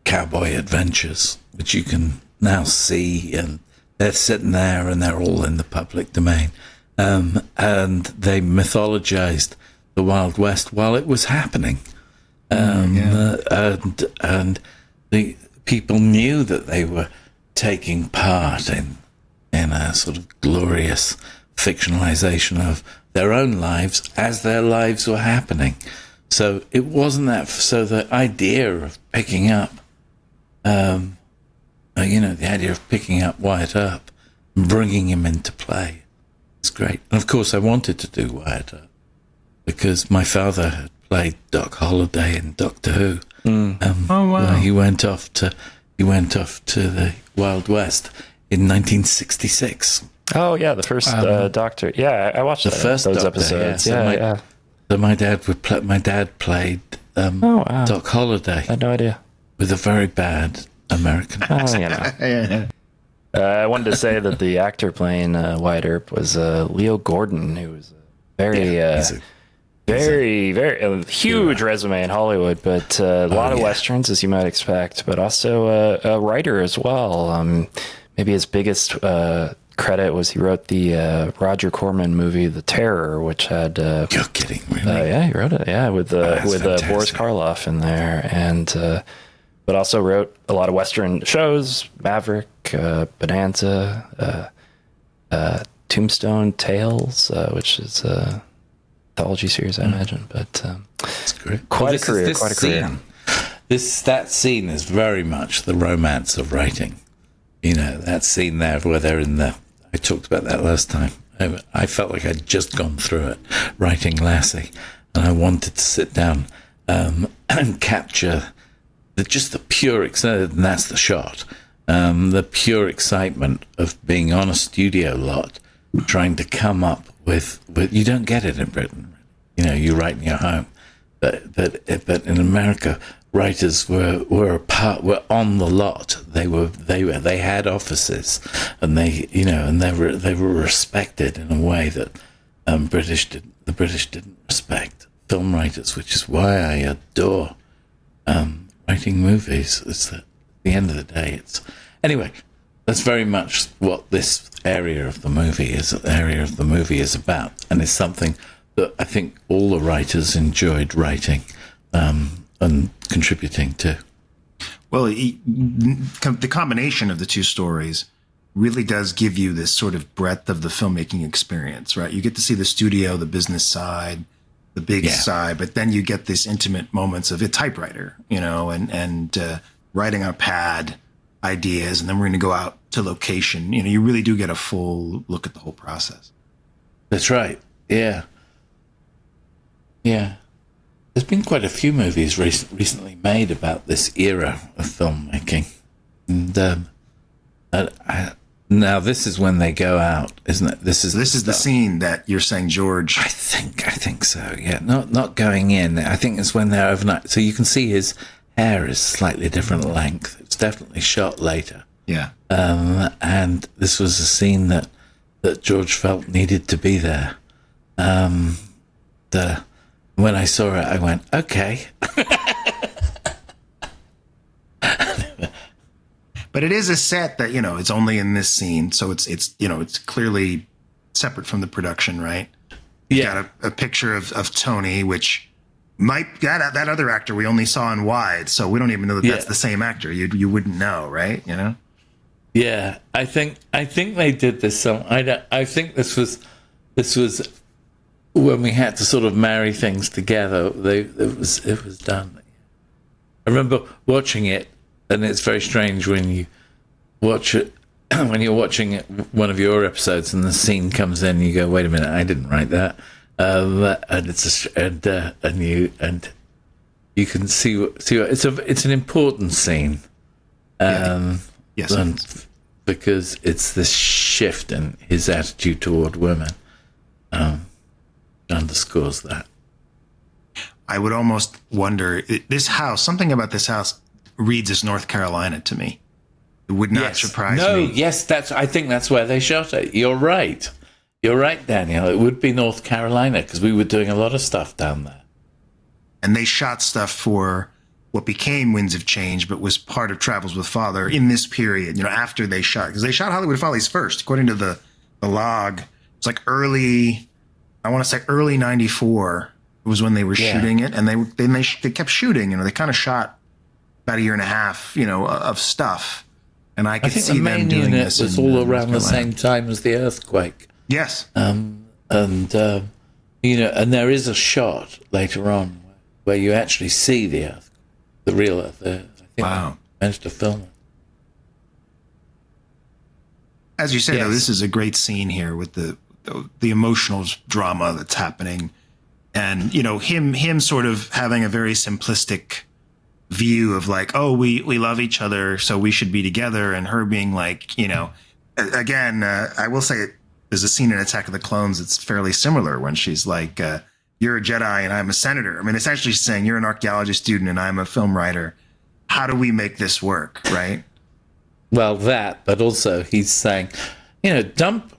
cowboy adventures, which you can now see, and they're sitting there and they're all in the public domain. And they mythologized the Wild West while it was happening. And the people knew that they were taking part in a sort of glorious fictionalization of their own lives as their lives were happening. So it wasn't that. So the idea of picking up, the idea of picking up Wyatt Earp and bringing him into play, is great. And of course, I wanted to do Wyatt Earp because my father had played Doc Holliday in Doctor Who. Oh wow! He went off to the Wild West in 1966. Oh yeah, the first Doctor. Yeah, I watched those Doctor, episodes. So my dad played Doc Holliday. I had no idea. With a very bad American accent. I wanted to say that the actor playing Wyatt Earp was Leo Gordon, who was very huge resume in Hollywood, but a lot of westerns, as you might expect, but also a writer as well. Maybe his biggest credit was he wrote the Roger Corman movie The Terror, which had you're kidding, really? Yeah, he wrote it. Yeah, with Boris Karloff in there, and but also wrote a lot of western shows: Maverick, Bonanza, Tombstone Tales, which is a anthology series, I imagine. But that's great. Quite a career. That scene is very much the romance of writing. You know, that scene there where they're in the... I talked about that last time. I felt like I'd just gone through it, writing Lassie, and I wanted to sit down and capture just the pure excitement, and that's the shot, the pure excitement of being on a studio lot, trying to come up with you don't get it in Britain. You know, you write in your home, but in America, writers were on the lot. They had offices, and they were respected in a way that the British didn't respect film writers, which is why I adore writing movies. Is that at the end of the day, anyway. That's very much what this area of the movie is about, and it's something that I think all the writers enjoyed writing and contributing to. Well, the combination of the two stories really does give you this sort of breadth of the filmmaking experience, right? You get to see the studio, the business side, the big side, but then you get these intimate moments of a typewriter, and writing on a pad, ideas, and then we're going to go out to location. You really do get a full look at the whole process. That's right. Yeah. There's been quite a few movies recently made about this era of filmmaking, and now this is when they go out, isn't it? This is the scene that you're saying, George. I think so. Yeah, not going in. I think it's when they're overnight, so you can see his hair is slightly different length. It's definitely shot later. Yeah. And this was a scene that George felt needed to be there. When I saw it, I went, okay. But it is a set that, it's only in this scene. So it's clearly separate from the production, right? You got a picture of Tony, which that other actor we only saw in wide. So we don't even know that that's the same actor. You wouldn't know, right? Yeah, I think they did this. I think this was when we had to sort of marry things together. It was done. I remember watching it, and it's very strange when you watch it when you're watching one of your episodes and the scene comes in. And you go, "Wait a minute, I didn't write that," and you can see it's an important scene. Yes, because it's this shift in his attitude toward women underscores that. I would almost wonder, something about this house reads as North Carolina to me. It would not surprise me. Yes, I think that's where they shot it. You're right. You're right, Daniel. It would be North Carolina because we were doing a lot of stuff down there. And they shot stuff for what became Winds of Change, but was part of Travels with Father in this period, after they shot. Because they shot Hollywood Follies first, according to the log. It's like early 94 was when they were shooting it. And they kept shooting. They kind of shot about a year and a half, of stuff. And I could see them doing this. It was all around the same time as the earthquake. Yes. And there is a shot later on where you actually see the earth, the real earth. I think wow. They managed to film it. As you say, though, this is a great scene here with the emotional drama that's happening. And, him sort of having a very simplistic view of like, oh, we love each other, so we should be together. And her being like, again, I will say there's a scene in Attack of the Clones that's fairly similar when she's like, you're a Jedi and I'm a senator. I mean, essentially she's saying you're an archaeology student and I'm a film writer. How do we make this work, right? Well, but also he's saying, dump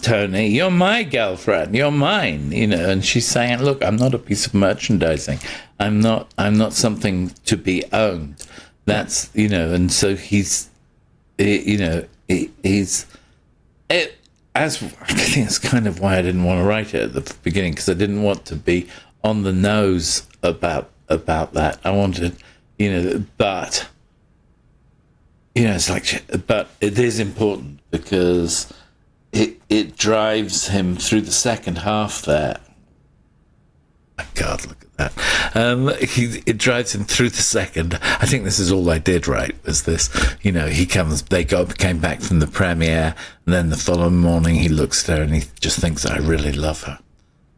Tony, you're my girlfriend, you're mine, and she's saying, look, I'm not a piece of merchandising. I'm not something to be owned. That's, and so he's, I think that's kind of why I didn't want to write it at the beginning, because I didn't want to be on the nose about that. I wanted, but, it's like, but it is important because it drives him through the second half there. My God, look at that. It drives him through the second. I think this is all I did, right, was this. They came back from the premiere, and then the following morning he looks at her and he just thinks, I really love her.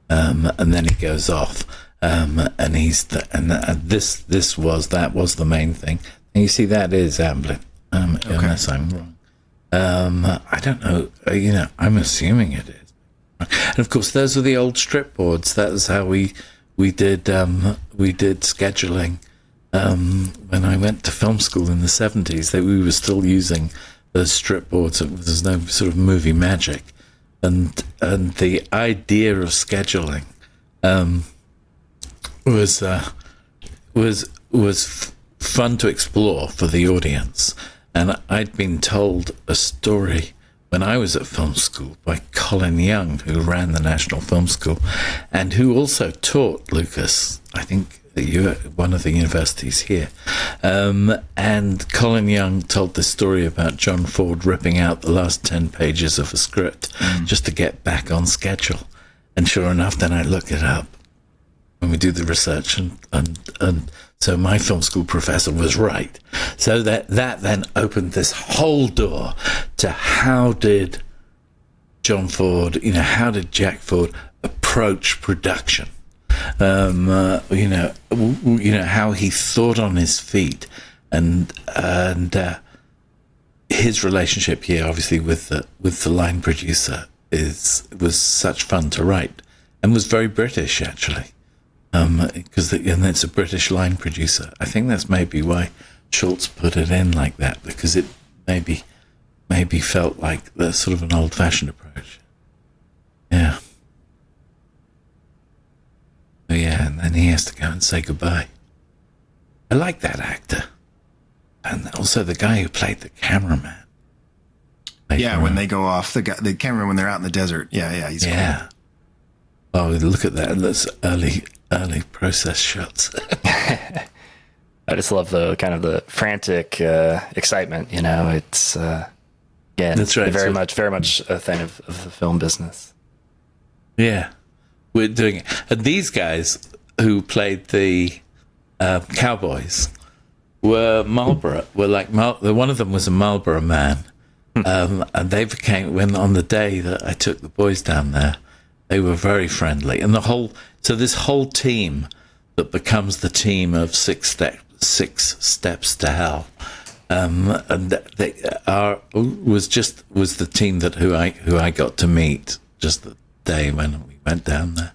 And then he goes off. And that was the main thing. And you see, that is Amblin, unless I'm wrong. I don't know, I'm assuming it is. And of course, those are the old strip boards. That was how we did scheduling. When I went to film school in the 70s, we were still using those strip boards. There's no sort of movie magic. And the idea of scheduling was fun to explore for the audience. And I'd been told a story when I was at film school by Colin Young, who ran the National Film School and who also taught Lucas, I think, one of the universities here. And Colin Young told this story about John Ford ripping out the last 10 pages of a script just to get back on schedule. And sure enough, then I look it up when we do the research, and so my film school professor was right. So that then opened this whole door to how did John Ford, how did Jack Ford approach production? How he thought on his feet, and his relationship here, obviously with the line producer, was such fun to write, and was very British actually. Because it's a British line producer. I think that's maybe why Schultz put it in like that, because it maybe felt like the sort of an old-fashioned approach. Yeah. So yeah, and then he has to go and say goodbye. I like that actor, and also the guy who played the cameraman. When they go off the camera when they're out in the desert. Yeah, he's cool. Oh, look at that! That's early process shots. I just love the kind of the frantic excitement. It's that's right. Very much a thing of the film business. Yeah, we're doing it. And these guys who played the cowboys were Marlborough. One of them was a Marlborough man, and they became, when on the day that I took the boys down there, they were very friendly, and this whole team that becomes the team of Six Steps to Hell, and they was the team that who I got to meet just the day when we went down there.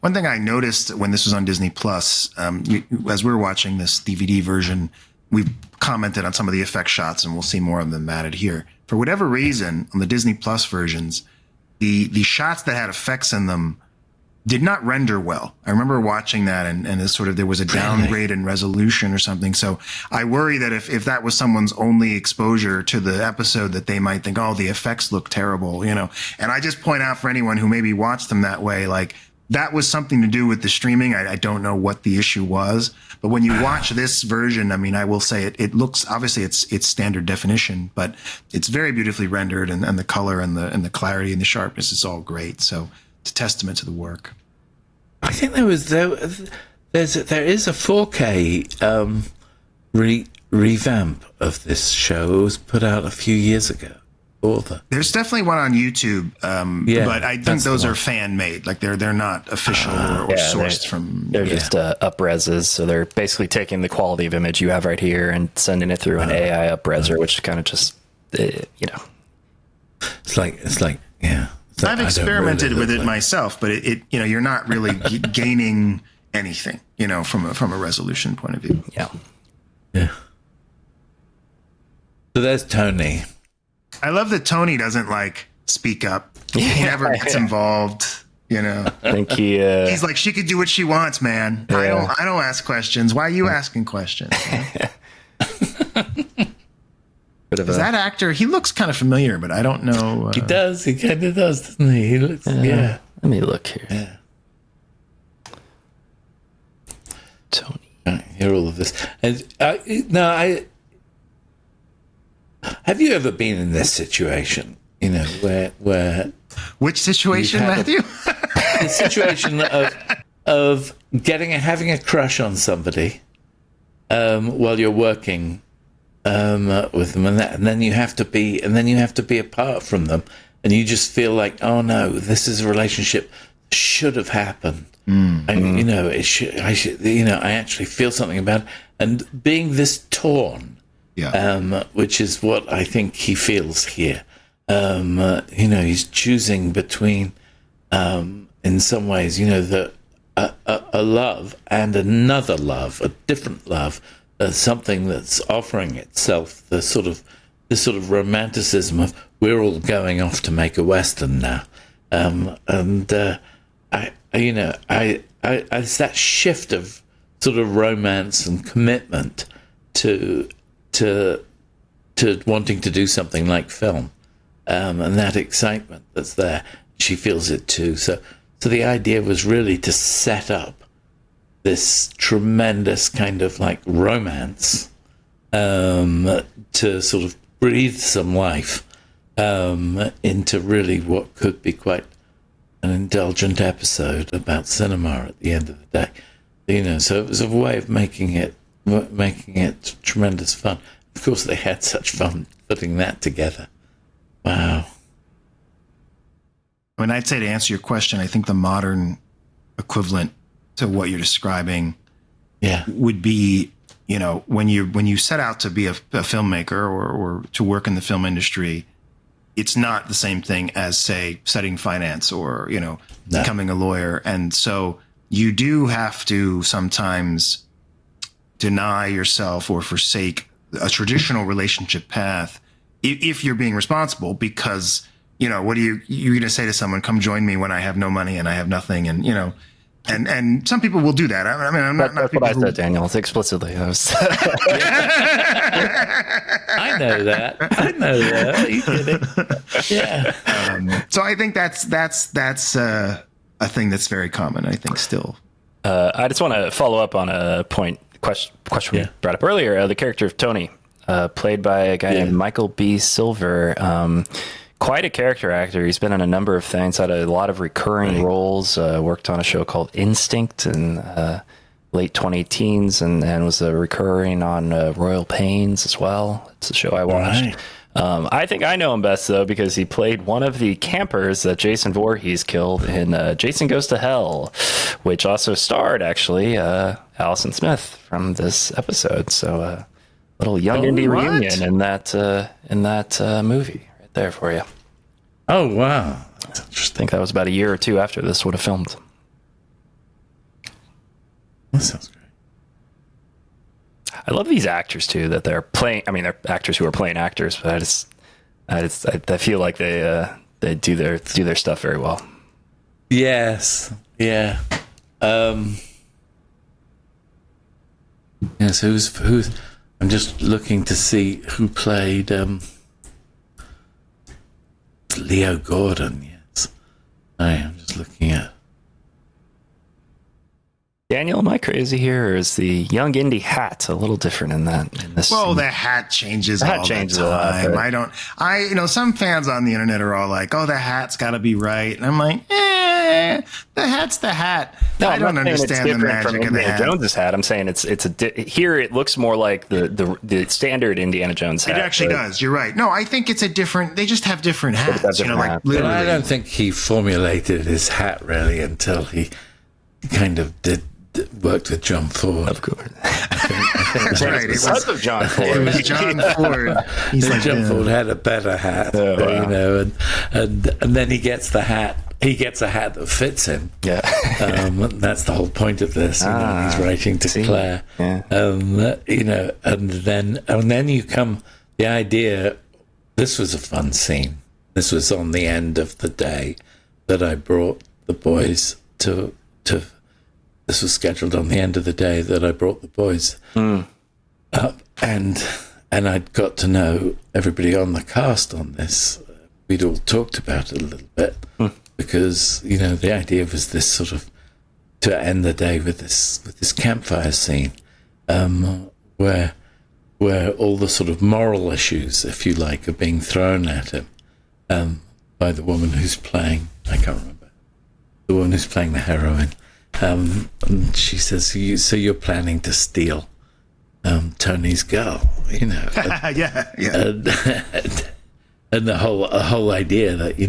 One thing I noticed when this was on Disney Plus, as we were watching this DVD version, we commented on some of the effect shots, and we'll see more of them added here. for whatever reason, on the Disney Plus versions, the shots that had effects in them did not render well. I remember watching that and it's sort of, there was a downgrade in resolution or something. So I worry that if that was someone's only exposure to the episode, that they might think, oh, the effects look terrible, you know? And I just point out for anyone who maybe watched them that way, like that was something to do with the streaming. I don't know what the issue was, but when you watch this version, I mean, I will say it looks, obviously it's standard definition, but it's very beautifully rendered and the color and the clarity and the sharpness is all great. So it's a testament to the work. I think there is a 4K revamp of this show. It was put out a few years ago. There's definitely one on YouTube, but I think those are fan made. Like they're not official or sourced from. They're just up-reses, so they're basically taking the quality of image you have right here and sending it through an AI up-reser, which kind of just It's like yeah. I've experimented with it myself, but it you're not really gaining anything, from a resolution point of view. Yeah. So there's Tony. I love that Tony doesn't speak up. He never gets involved. I think he's like, she could do what she wants, man. I don't ask questions. Why are you asking questions? That actor, he looks kind of familiar, but I don't know. He does. He kind of does, doesn't he? He looks. Yeah. Let me look here. Yeah. Tony. I hear all of this, and have you ever been in this situation? Where which situation, Matthew? The situation of having a crush on somebody while you're working with them, and then you have to be apart from them, and you just feel like, oh no, this is a relationship that should have happened. It should. I actually feel something about it, and being this torn. Which is what I think he feels here. He's choosing between, in some ways, a love and another love, a different love, something that's offering itself, this sort of romanticism of we're all going off to make a Western now, it's that shift of sort of romance and commitment to wanting to do something like film, and that excitement that's there. She feels it too. So the idea was really to set up this tremendous kind of romance, to sort of breathe some life into really what could be quite an indulgent episode about cinema at the end of the day. So it was a way of making it tremendous fun. Of course, they had such fun putting that together. Wow. I mean, I'd say, to answer your question, I think the modern equivalent to what you're describing would be, when you set out to be a filmmaker or to work in the film industry, it's not the same thing as, say, studying finance or, becoming a lawyer. And so you do have to sometimes deny yourself or forsake a traditional relationship path if you're being responsible, because, what are you're going to say to someone, come join me when I have no money and I have nothing, and, and some people will do that. I mean, I'm not that's what I said, Daniel. It's explicitly. I know that. Are you kidding? Yeah. So I think that's a thing that's very common, I think, still. I just want to follow up on a question we brought up earlier. The character of Tony, played by a guy named Michael B. Silver. Quite a character actor. He's been in a number of things, had a lot of recurring roles, worked on a show called Instinct in late 2010s, and was recurring on Royal Pains as well. It's a show I watched. Right. I think I know him best, though, because he played one of the campers that Jason Voorhees killed in Jason Goes to Hell, which also starred, actually, Allison Smith from this episode. So little Young Indy reunion in that movie right there for you. Oh, wow. I think that was about a year or two after this would have filmed. That sounds great. I love these actors too, that they're playing. I mean, they're actors who are playing actors, but I feel like they do their stuff very well. Yes. Yeah. Yes. Who's? I'm just looking to see who played Leo Gordon. Yes. I'm just looking at. Daniel, am I crazy here, or is the Young Indy hat a little different in this? Well, the hat changes the hat all changes the time. a lot, but... some fans on the internet are all like, "Oh, the hat's got to be right," and I'm like, the hat's the hat. No, I don't understand the magic of the hat. Jones's hat. I'm saying here it looks more like the standard Indiana Jones hat. It actually does. You're right. No, I think it's a different. They just have different hats. But I don't think he formulated his hat really until he kind of worked with John Ford. Of course. That's right. It was John Ford. It was John Ford. He's like, John Ford had a better hat, and then he gets the hat. He gets a hat that fits him. Yeah. That's the whole point of this. He's writing to Claire. Yeah. And then you come the idea. This was a fun scene. This was on the end of the day that I brought the boys to. This was scheduled on the end of the day that I brought the boys up, and I'd got to know everybody on the cast on this. We'd all talked about it a little bit because the idea was this sort of to end the day with this campfire scene, where all the sort of moral issues, if you like, are being thrown at him by the woman who's playing. I can't remember the woman who's playing the heroine. And she says, "So you're planning to steal Tony's girl?" yeah. And the whole idea that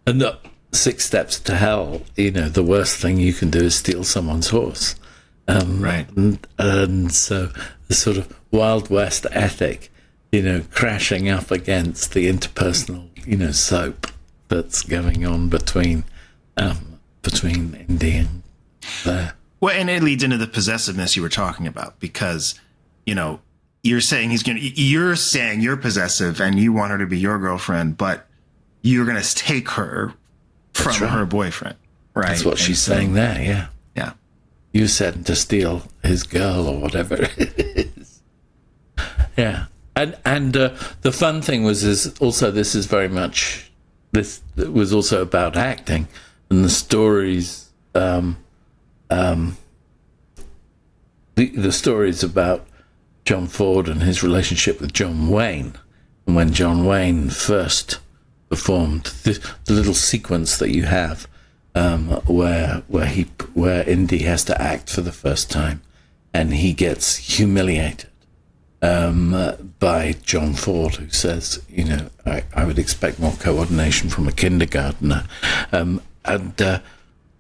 and the 6 steps to hell. The worst thing you can do is steal someone's horse, right? And so the sort of Wild West ethic, crashing up against the interpersonal, soap that's going on between Indy and Claire. Well, and it leads into the possessiveness you were talking about, because you're saying you're saying you're possessive and you want her to be your girlfriend, but you're gonna take her from her boyfriend, right? That's what she's saying there. Yeah. You said to steal his girl or whatever it is. Yeah, and the fun thing was this is very much this was also about acting and the stories. The stories about John Ford and his relationship with John Wayne, and when John Wayne first performed the little sequence that you have, where Indy has to act for the first time, and he gets humiliated by John Ford, who says, I would expect more coordination from a kindergartner, and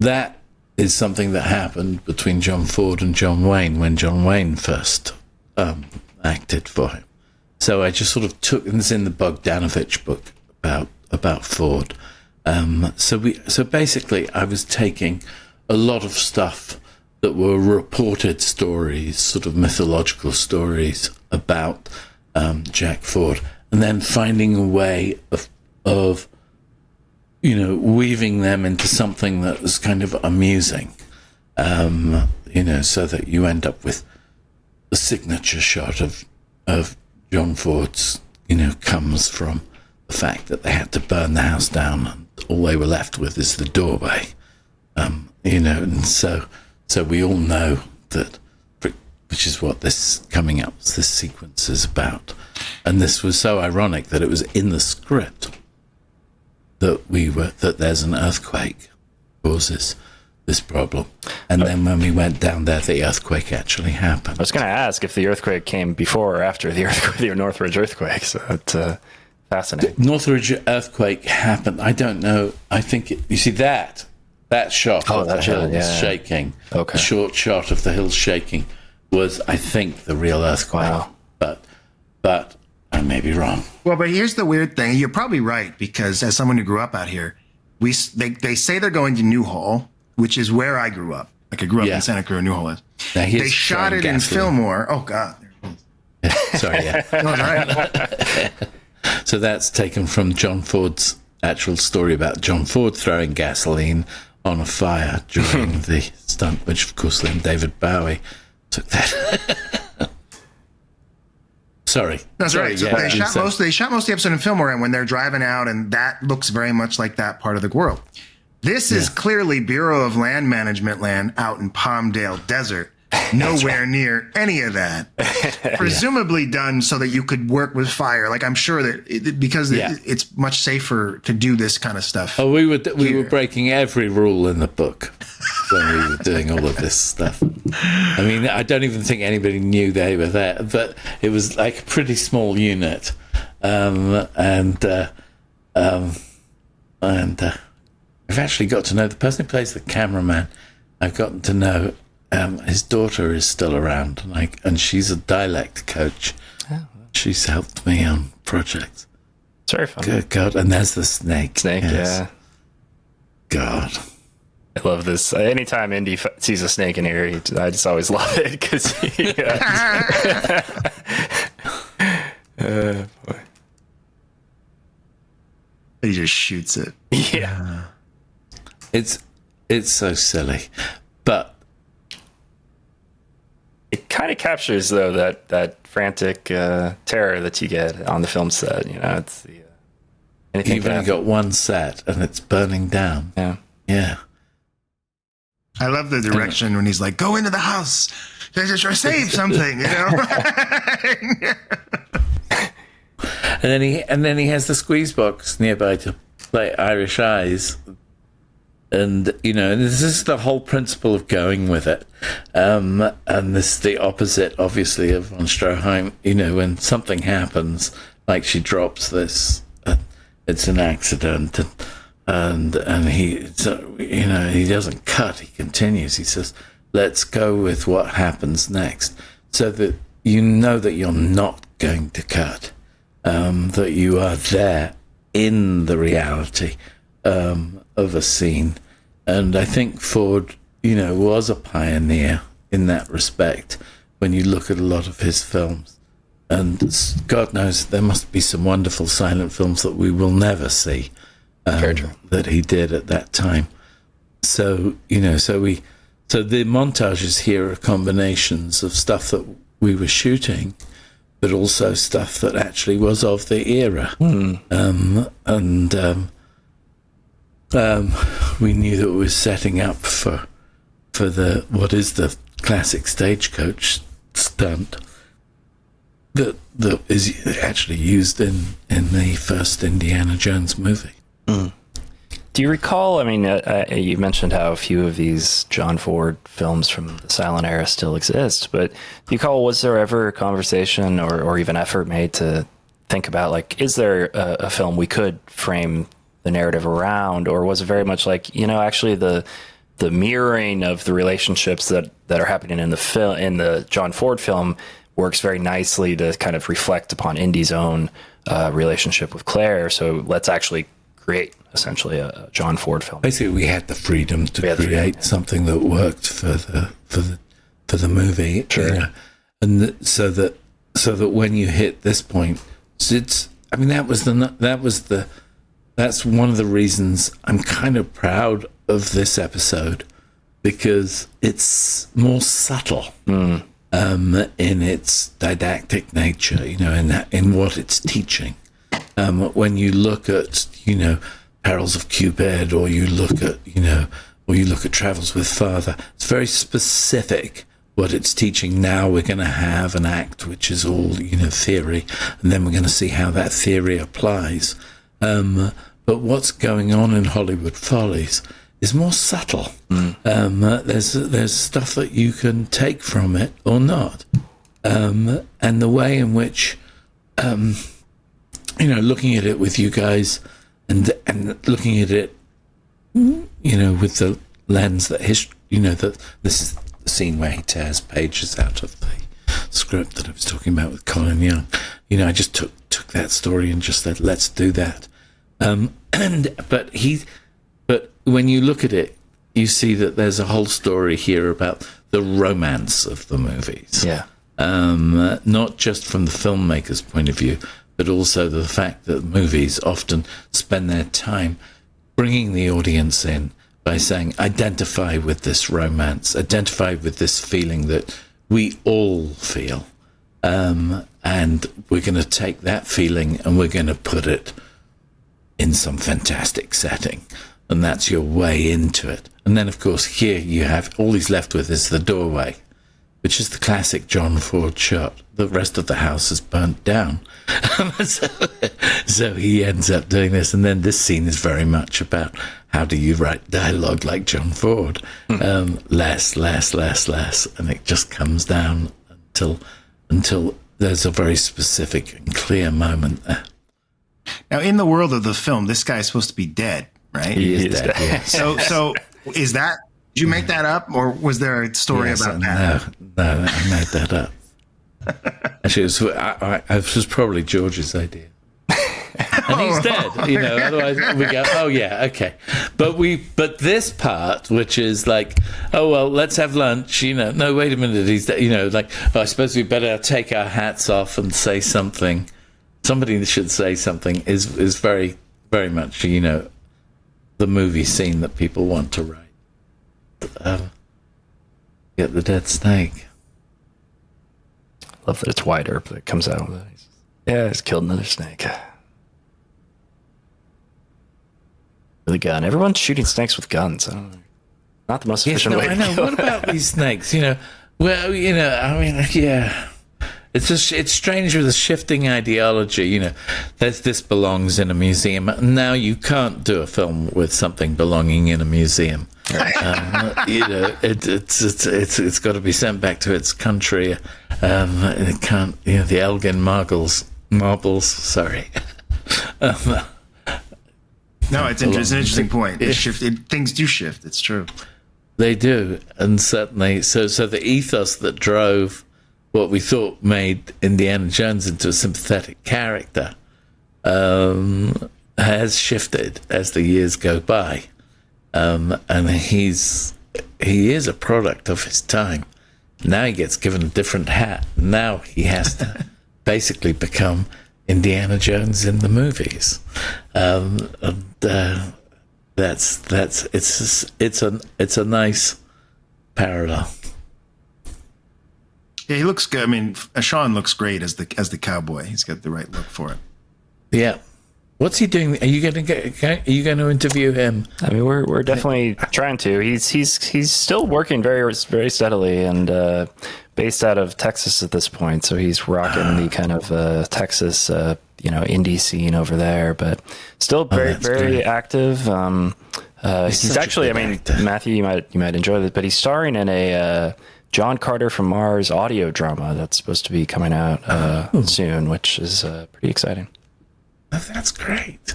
that is something that happened between John Ford and John Wayne when John Wayne first acted for him. So I just sort of took, and it's in the Bogdanovich book about Ford. So basically, I was taking a lot of stuff that were reported stories, sort of mythological stories about Jack Ford, and then finding a way of weaving them into something that was kind of amusing, so that you end up with the signature shot of John Ford's, comes from the fact that they had to burn the house down and all they were left with is the doorway, and so we all know that, which is what this sequence is about. And this was so ironic that it was in the script that there's an earthquake causes this problem. And then when we went down there, the earthquake actually happened. I was going to ask if the earthquake came before or after the Northridge earthquake. So it's fascinating. The Northridge earthquake happened. I don't know. I think you see that shot of the hills shaking. Okay. The short shot of the hills shaking was, I think, the real earthquake. Wow. But I may be wrong. Well, but here's the weird thing. You're probably right, because as someone who grew up out here, they say they're going to Newhall, which is where I grew up. Like I grew up in Santa Cruz, Newhall is. They shot it in Fillmore. Oh God. Sorry, yeah. All right. So that's taken from John Ford's actual story about John Ford throwing gasoline on a fire during the stunt, which of course then David Bowie took that. Sorry. That's right. So yeah, they shot most of the episode in Fillmore, and when they're driving out, and that looks very much like that part of the world. This is clearly Bureau of Land Management land out in Palmdale Desert. Nowhere near any of that. Presumably done so that you could work with fire. Like, I'm sure that it's much safer to do this kind of stuff. Oh, we were breaking every rule in the book when we were doing all of this stuff. I mean, I don't even think anybody knew they were there, but it was like a pretty small unit, and I've actually got to know the person who plays the cameraman. I've gotten to know. His daughter is still around, and she's a dialect coach. Oh. She's helped me on projects. It's very fun. Good God, and there's the snake. Yeah. God. I love this. Anytime Indy sees a snake in here, I just always love it because boy. He just shoots it. Yeah. It's so silly, but it kind of captures, though, that frantic terror that you get on the film set. You know, it's the anything. You've only got one set, and it's burning down. Yeah. I love the direction when he's like, "Go into the house, save something," you know. and then he has the squeeze box nearby to play Irish Eyes. And, you know, this is the whole principle of going with it. And this is the opposite, obviously, of von Stroheim. You know, when something happens, like she drops this, it's an accident. And he, you know, he doesn't cut. He continues. He says, let's go with what happens next. So that you know that you're not going to cut. That you are there in the reality of a scene. And I think Ford, you know, was a pioneer in that respect when you look at a lot of his films. And God knows there must be some wonderful silent films that we will never see that he did at that time. So, you know, so the montages here are combinations of stuff that we were shooting, but also stuff that actually was of the era. We knew that we were setting up for what is the classic stagecoach stunt that is actually used in the first Indiana Jones movie. Do you recall, I mean, you mentioned how a few of these John Ford films from the silent era still exist, but do you recall, was there ever a conversation or even effort made to think about, like, is there a film we could frame the narrative around, or was it very much like, you know, actually the mirroring of the relationships that are happening in the John Ford film works very nicely to kind of reflect upon Indy's own relationship with Claire. So let's actually create essentially a John Ford film. Basically, we had the freedom to create something that worked for the movie. Sure. You know? And so that when you hit this point, that's one of the reasons I'm kind of proud of this episode, because it's more subtle in its didactic nature, you know, in what it's teaching. When you look at, you know, Perils of Cupid, or you look at Travels with Father, it's very specific what it's teaching. Now we're going to have an act which is all, you know, theory, and then we're going to see how that theory applies. But what's going on in Hollywood Follies is more subtle. There's stuff that you can take from it or not. And the way in which, you know, looking at it with you guys and looking at it, you know, with the lens that that this is the scene where he tears pages out of the script that I was talking about with Colin Young. You know, I just took that story and just said, let's do that. But when you look at it, you see that there's a whole story here about the romance of the movies. Yeah. Not just from the filmmaker's point of view, but also the fact that movies often spend their time bringing the audience in by saying, identify with this romance, identify with this feeling that we all feel. And we're going to take that feeling and we're going to put it in some fantastic setting. And that's your way into it. And then, of course, here you have all he's left with is the doorway, which is the classic John Ford shot. The rest of the house is burnt down. So he ends up doing this. And then this scene is very much about how do you write dialogue like John Ford? Less. And it just comes down until there's a very specific and clear moment there. Now, in the world of the film, this guy is supposed to be dead, right? He is dead, yeah. So is that, did you make that up, or was there a story about that? No, I made that up. Actually, it was probably George's idea. And he's dead, otherwise we go, oh yeah, okay. But this part, which is like, oh well, let's have lunch, no, wait a minute, he's dead, I suppose we better take our hats off and say something. Somebody should say something is very, very much, the movie scene that people want to write. Get the dead snake. Love that it's wider, but it comes out with it. Yeah, he's killed another snake. With a gun. Everyone's shooting snakes with guns. I don't know. Not the most efficient way to I know. go. What about these snakes? Yeah. It's strange with the shifting ideology. This belongs in a museum. Now you can't do a film with something belonging in a museum. It's got to be sent back to its country. It can't. The Elgin marbles. Sorry. No, it's an interesting point. Things do shift. It's true. They do, and certainly. So the ethos that drove what we thought made Indiana Jones into a sympathetic character has shifted as the years go by, and he is a product of his time. Now he gets given a different hat. Now he has to basically become Indiana Jones in the movies, it's a nice parallel. Yeah, he looks good. I mean, Sean looks great as the cowboy. He's got the right look for it. Yeah. What's he doing? Are you going to interview him? I mean, we're definitely trying to. He's still working very, very steadily and based out of Texas at this point. So he's rocking the kind of Texas, indie scene over there, but still very, very active. He's actually, actor. Matthew, you might enjoy this, but he's starring in a John Carter from Mars audio drama that's supposed to be coming out soon, which is pretty exciting. Oh, that's great.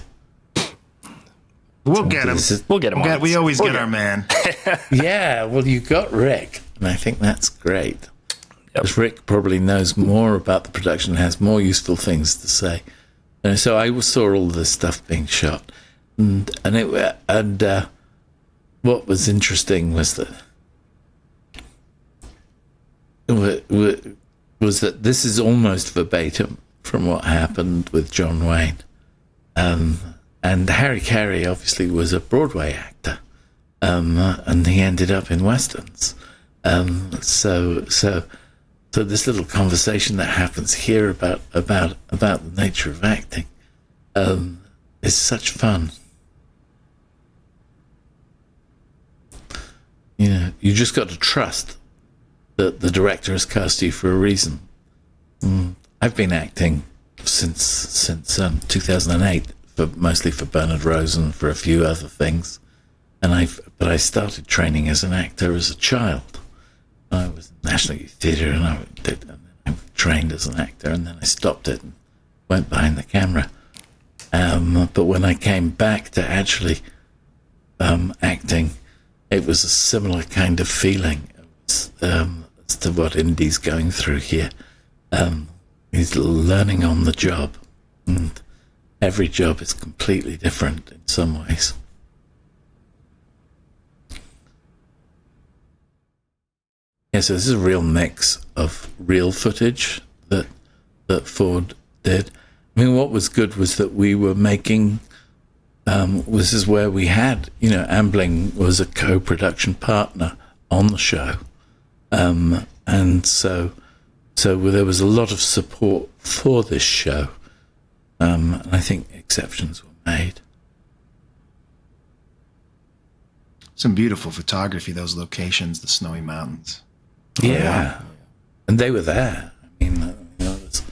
We'll get him. We always get our man. Yeah, well, you got Rick, and I think that's great. Because Rick probably knows more about the production, has more useful things to say. And so I saw all this stuff being shot, and what was interesting was that this is almost verbatim from what happened with John Wayne. And Harry Carey obviously was a Broadway actor, and he ended up in westerns. So this little conversation that happens here about the nature of acting is such fun. You just got to trust that the director has cast you for a reason. I've been acting since 2008, mostly for Bernard Rose and for a few other things. But I started training as an actor as a child. I was in National Youth Theatre and I trained as an actor, and then I stopped it and went behind the camera. But when I came back to actually acting, it was a similar kind of feeling as to what Indy's going through here. He's learning on the job, and every job is completely different in some ways. Yeah, so this is a real mix of real footage that Ford did. mean, what was good was that we were making. This is where we had, Ambling was a co-production partner on the show, and so there was a lot of support for this show, and I think exceptions were made. Some beautiful photography, those locations, the snowy mountains. Yeah, and they were there. I mean, it's...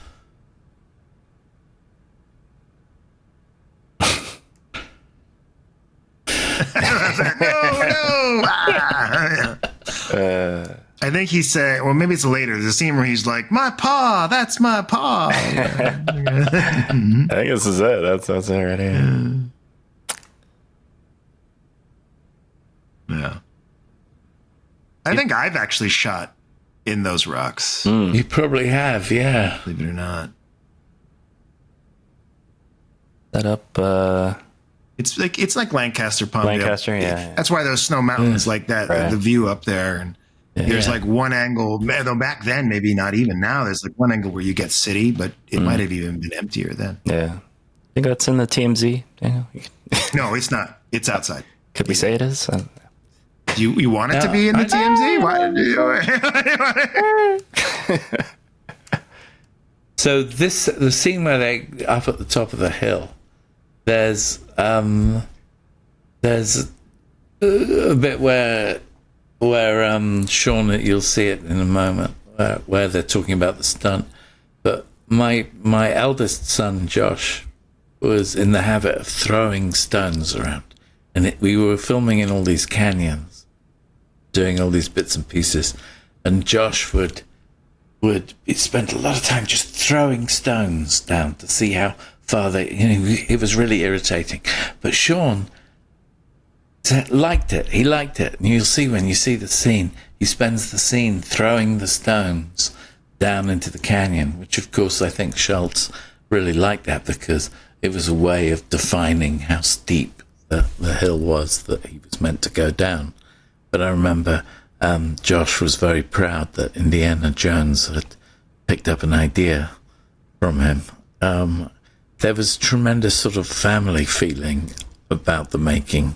No! I think he said, well, maybe it's later. There's a scene where he's like, "My paw, that's my paw." I think this is it. That's it right here. Yeah. I think I've actually shot in those rocks. You probably have, yeah. Believe it or not. Set up. It's like Lancaster, Palmdale. Lancaster, yeah. That's why those snow mountains like that, right. the view up there. And there's like one angle, though back then, maybe not even now, there's like one angle where you get city, but it might have even been emptier then. Yeah. I think that's in the TMZ. No, it's not. It's outside. Could we say it is? You want it to be in the TMZ? Why did you? So the scene where they up at the top of the hill, there's a bit where Sean, you'll see it in a moment, where they're talking about the stunt. But my eldest son Josh was in the habit of throwing stones around, and we were filming in all these canyons, doing all these bits and pieces, and Josh would spend a lot of time just throwing stones down to see how far they, it was really irritating. But Sean liked it. He liked it. And you'll see when you see the scene, he spends the scene throwing the stones down into the canyon, which of course I think Schultz really liked that because it was a way of defining how steep the hill was that he was meant to go down. But I remember Josh was very proud that Indiana Jones had picked up an idea from him. There was tremendous sort of family feeling about the making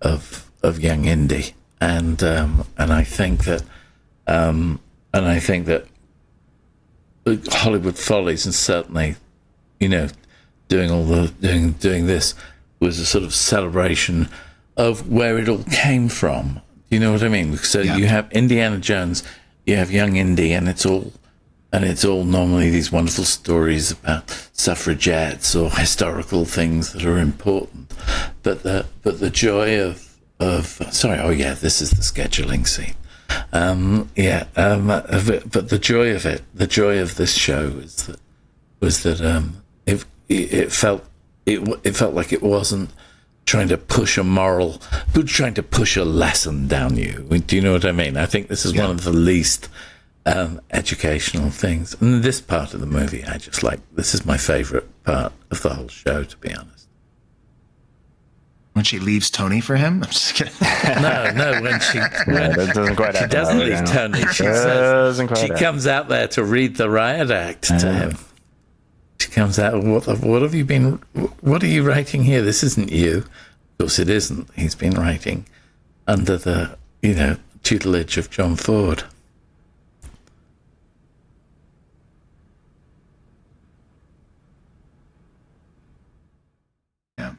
of Young Indy, and I think that Hollywood Follies, and certainly, doing this was a sort of celebration of where it all came from. You know what I mean? So you have Indiana Jones, you have Young Indy, and it's all normally these wonderful stories about suffragettes or historical things that are important. But the joy of this is the scheduling scene. But the joy of it, the joy of this show was that it felt like it wasn't trying to push a moral, but trying to push a lesson down you. Do you know what I mean? I think this is one of the least educational things. And this part of the movie, I just like. This is my favorite part of the whole show, to be honest. When she leaves Tony for him? I'm just kidding. No, when that doesn't quite she doesn't leave Tony. She comes out there to read the riot act to him. She comes out, what have you been, what are you writing here? This isn't you. Of course it isn't. He's been writing under the, tutelage of John Ford. Yeah.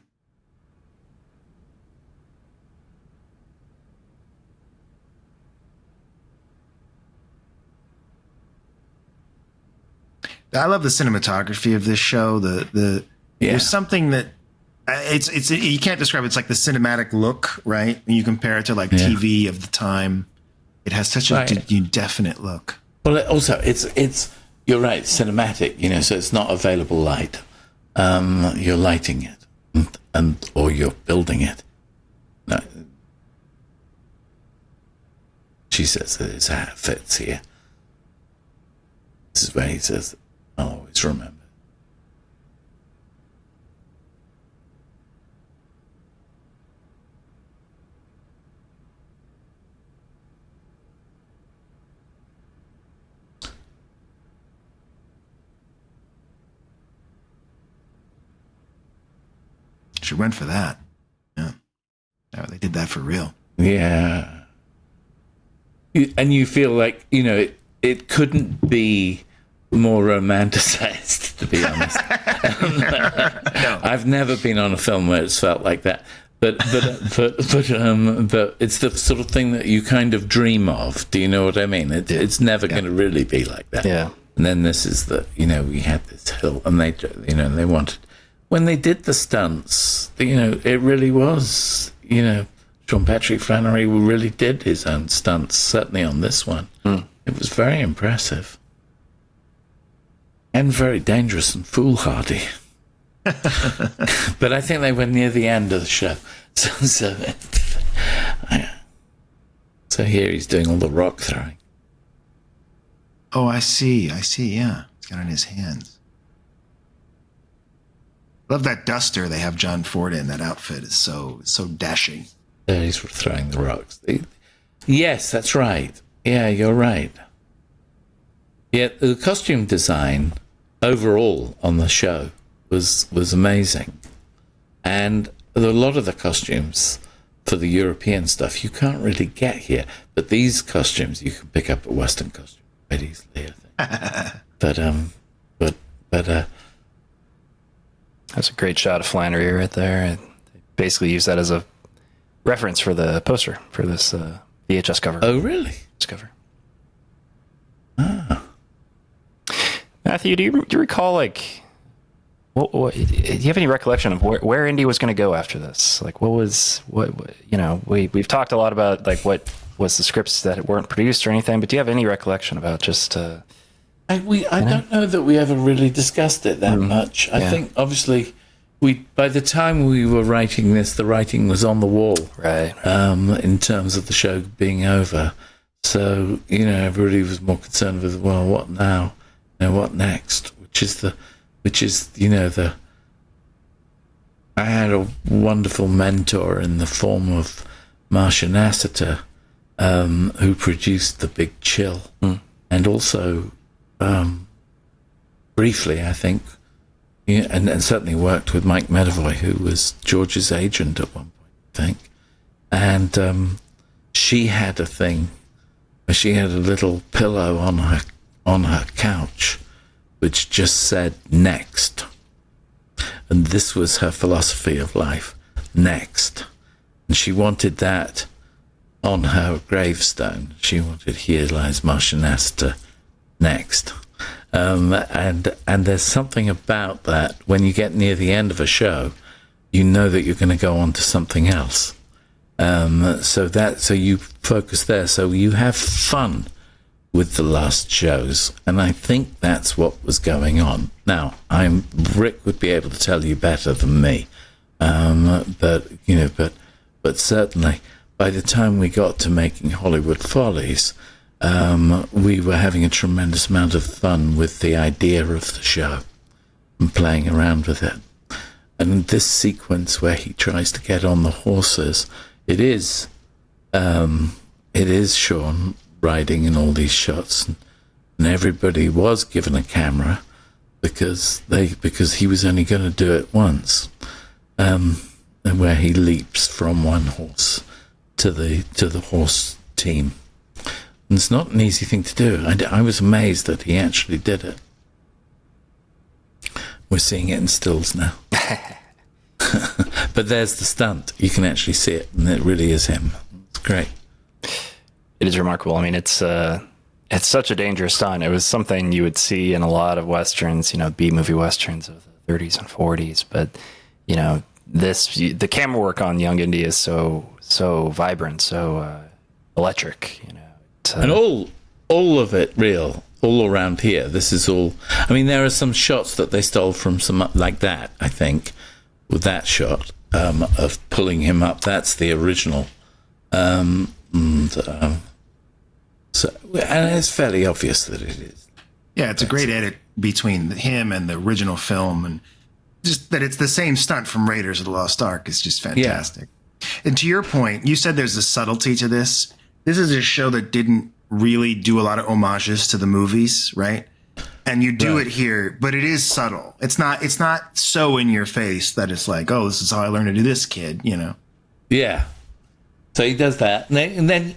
I love the cinematography of this show. There's something that it's you can't describe it. It's like the cinematic look, right? When you compare it to like TV of the time, it has such a definite look. Well, also it's you're right, cinematic. So it's not available light. You're lighting it, or you're building it. No, she says that his hat fits here. This is where he says, I'll always remember. She went for that. Yeah. No, they did that for real. Yeah. And you feel like, it couldn't be more romanticized, to be honest. No. I've never been on a film where it's felt like that. But it's the sort of thing that you kind of dream of. Do you know what I mean? It's never going to really be like that. Yeah. And then this is we had this hill, and they wanted, when they did the stunts, it really was, Sean Patrick Flannery really did his own stunts, certainly on this one. It was very impressive. And very dangerous and foolhardy. But I think they were near the end of the show. So here he's doing all the rock throwing. Oh, I see, yeah. He's got it in his hands. Love that duster they have John Ford in. That outfit is so dashing. There he's throwing the rocks. Yes, that's right. Yeah, you're right. Yeah, the costume design overall on the show was amazing. And a lot of the costumes for the European stuff you can't really get here. But these costumes you can pick up at Western Costume quite easily, I think. But that's a great shot of Flannery right there. They basically use that as a reference for the poster for this VHS cover. Oh, really? This cover. Matthew, do you recall, like, what do you have any recollection of where Indy was going to go after this? Like, we've talked a lot about, like, what was the scripts that weren't produced or anything, but do you have any recollection about just... I don't know that we ever really discussed it that much. I think, obviously, by the time we were writing this, the writing was on the wall. Right. In terms of the show being over. So, everybody was more concerned with, well, what now? What next? I had a wonderful mentor in the form of Marcia Nassiter, who produced The Big Chill, and also, briefly, I think, and certainly worked with Mike Medavoy, who was George's agent at one point, I think. And she had a thing where she had a little pillow on her couch which just said next. And this was her philosophy of life, next. And she wanted that on her gravestone. She wanted, here lies Marcia Nassiter, next. And there's something about that when you get near the end of a show, you know that you're going to go on to something else. So you focus there. So you have fun with the last shows, and I think that's what was going on. Now, Rick would be able to tell you better than me, but certainly by the time we got to making Hollywood Follies, we were having a tremendous amount of fun with the idea of the show and playing around with it. And this sequence where he tries to get on the horses, it is Sean riding in all these shots, and everybody was given a camera because he was only going to do it once, and where he leaps from one horse to the horse team. And it's not an easy thing to do. I was amazed that he actually did it. We're seeing it in stills now. But there's the stunt. You can actually see it, and it really is him. It's great. It is remarkable. I mean, it's such a dangerous stunt. It was something you would see in a lot of westerns, B-movie westerns of the 30s and 40s. But, the camera work on Young Indy is so vibrant, so electric. And all of it real, all around here. This is all. I mean, there are some shots that they stole from some like that. I think with that shot of pulling him up, that's the original. So it's fairly obvious that it is. Yeah, it's a great edit between him and the original film, and just that it's the same stunt from Raiders of the Lost Ark is just fantastic. Yeah. And to your point, you said there's a subtlety to this. This is a show that didn't really do a lot of homages to the movies, right? And you do it here, but it is subtle. It's not so in your face that it's like, oh, this is how I learned to do this, kid, you know? Yeah. So he does that, and then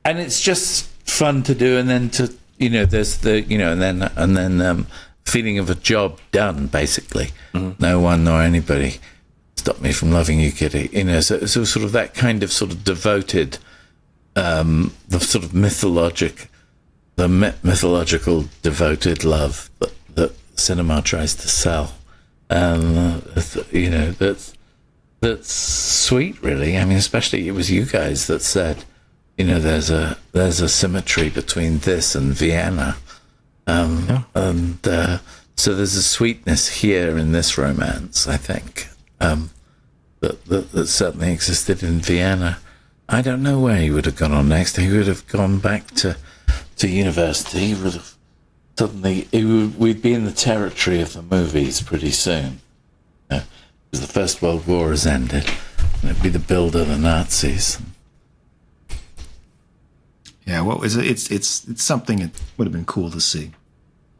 it's just fun to do, and then to, you know, there's the, you know, and then feeling of a job done, basically. No one nor anybody stopped me from loving you, Kitty. You know, so sort of that kind of sort of devoted, the sort of mythological devoted love that cinema tries to sell. You know, that's sweet, really. I mean, especially it was you guys that said, you know, there's a symmetry between this and Vienna, and so there's a sweetness here in this romance, I think, that certainly existed in Vienna. I don't know where he would have gone on next. He would have gone back to university. He would have suddenly we'd be in the territory of the movies pretty soon. Because the First World War has ended, and it'd be the build of the Nazis. Yeah, what was it? It's something that would have been cool to see.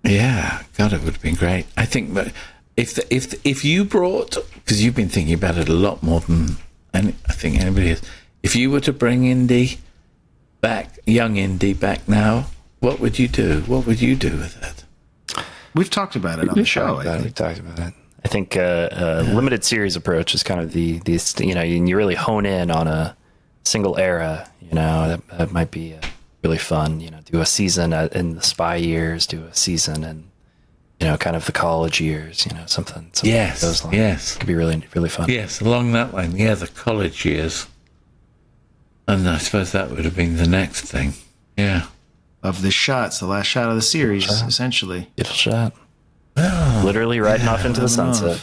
Yeah, God, it would have been great. I think that if you brought, because you've been thinking about it a lot more than I think anybody has, if you were to bring Indy back, young Indy back now, what would you do? What would you do with it? We've talked about it on the show. We've talked about it. I think limited series approach is kind of the you know, you really hone in on a single era. You know, that might be really fun. You know, do a season in the spy years, do a season in, you know, kind of the college years. You know, something yes, like those lines. Yes, could be really, really fun. Yes, along that line. Yeah, the college years, and I suppose that would have been the next thing. Yeah, of the shots, the last shot of the series, essentially. Beautiful shot. Oh, literally riding off into the sunset.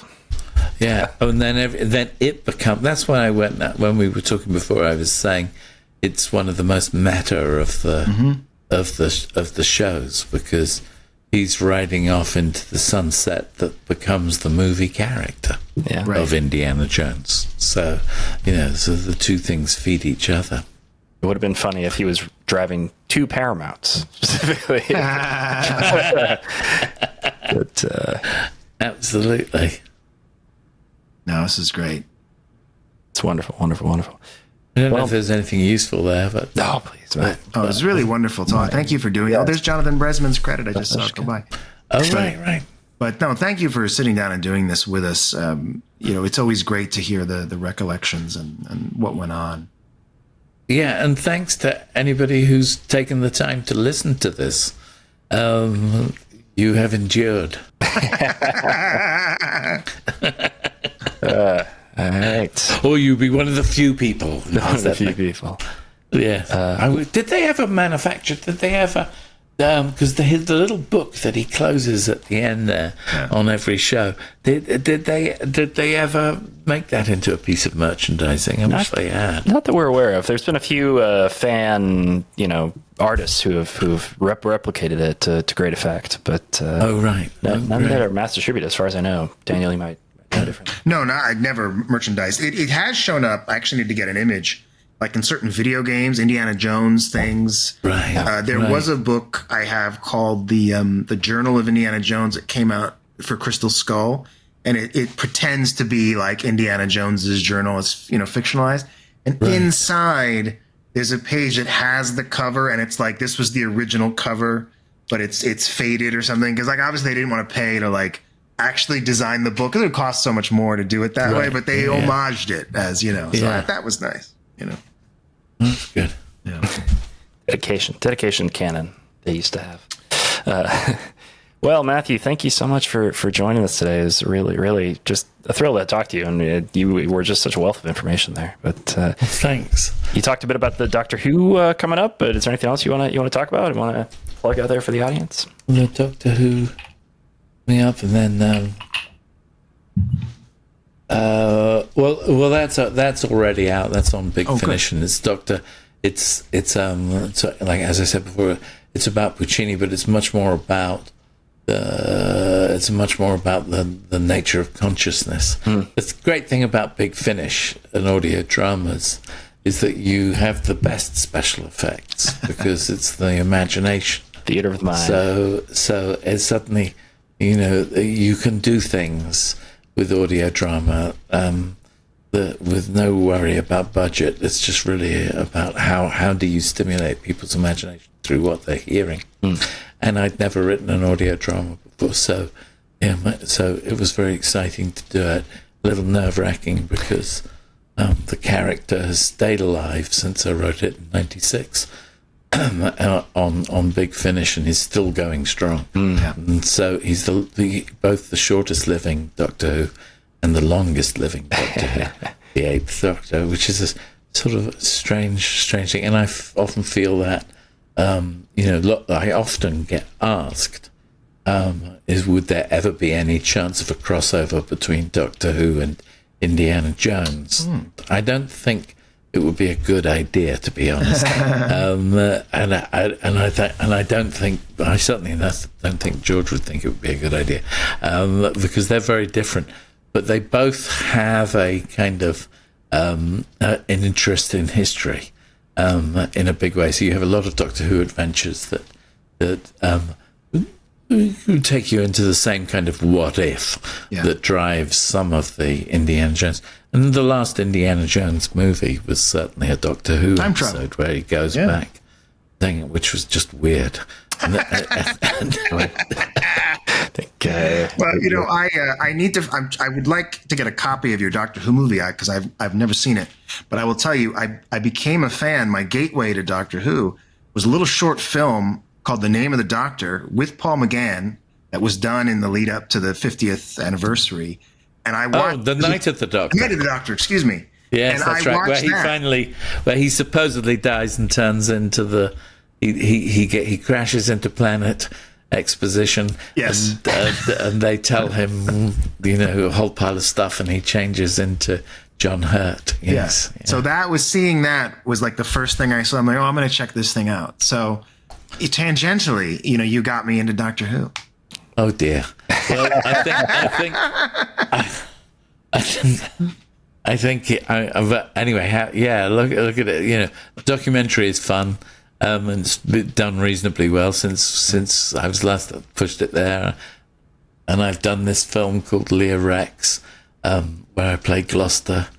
Yeah. Oh, and then it becomes. That's why I went. When we were talking before, I was saying it's one of the most meta of the shows, because he's riding off into the sunset that becomes the movie character of Indiana Jones. So, you know, so the two things feed each other. It would have been funny if he was driving two Paramounts specifically. But, absolutely. No, this is great. It's wonderful, wonderful, wonderful. I don't know if there's anything useful there, but no, please. Man. Oh, it was really wonderful talk. Thank you for doing it. Oh, there's Jonathan Bresman's credit. I just saw it go by. Oh, right. But no, thank you for sitting down and doing this with us. You know, it's always great to hear the recollections and what went on. Yeah, and thanks to anybody who's taken the time to listen to this. You have endured. All right. Or you be one of the few people. One of the few people. Yeah. Did they ever manufacture? Did they ever? Because the little book that he closes at the end there on every show, did they ever make that into a piece of merchandising? I wish they had. Not that we're aware of. There's been a few fan, you know, artists who've replicated it to great effect, but none that are mass distributed, as far as I know. Daniel, you might know different. No, I'd never merchandised. It has shown up. I actually need to get an image. Like in certain video games, Indiana Jones things. Right. There was a book I have called the Journal of Indiana Jones. It came out for Crystal Skull, and it pretends to be like Indiana Jones's journal. It's, you know, fictionalized. And inside there's a page that has the cover, and it's like this was the original cover, but it's faded or something. Because like obviously they didn't want to pay to like actually design the book. It would cost so much more to do it that way, but they homaged it as, you know. So that was nice. You know. That's good. Yeah. Dedication canon they used to have. Well, Matthew, thank you so much for joining us today. It was really, really just a thrill to talk to you, and you were just such a wealth of information there. But thanks. You talked a bit about the Doctor Who coming up, but is there anything else you want to talk about? You want to plug out there for the audience? The Doctor Who me up, and then well, that's already out. That's on Big Finish, and it's It's like as I said before, it's about Puccini, but it's much more about the nature of consciousness. The great thing about Big Finish and audio dramas is that you have the best special effects because it's the imagination Theater of the mind. So it's suddenly, you can do things with audio drama with no worry about budget. It's just really about how do you stimulate people's imagination through what they're hearing. And I'd never written an audio drama before, so it was very exciting to do it. A little nerve-wracking because the character has stayed alive since I wrote it in '96 on Big Finish, and he's still going strong. And so he's both the shortest living Doctor Who and the longest living Doctor Who, the 8th Doctor, which is a sort of strange thing. And I often feel that, I often get asked, would there ever be any chance of a crossover between Doctor Who and Indiana Jones? I don't think it would be a good idea, to be honest. I certainly don't think George would think it would be a good idea, because they're very different. But they both have a kind of an interest in history in a big way. So you have a lot of Doctor Who adventures that take you into the same kind of what if that drives some of the Indiana Jones. And the last Indiana Jones movie was certainly a Doctor Who episode where he goes back, which was just weird. Well, I would like to get a copy of your Doctor Who movie because I've never seen it. But I will tell you, I became a fan. My gateway to Doctor Who was a little short film called The Name of the Doctor with Paul McGann that was done in the lead up to the 50th anniversary. And I watched The Night of the Doctor. Night of the Doctor, excuse me. Yes, that's right. Where he supposedly dies and turns into he crashes into Planet Exposition. Yes. And they tell him, a whole pile of stuff, and he changes into John Hurt. Yes. Yeah. So seeing that was like the first thing I saw. I'm like, I'm going to check this thing out. So tangentially, you got me into Doctor Who. Oh dear. Well, anyway. Look at it. The documentary is fun, and it's been done reasonably well since I was last pushed it there. And I've done this film called Lear Rex, where I play Gloucester,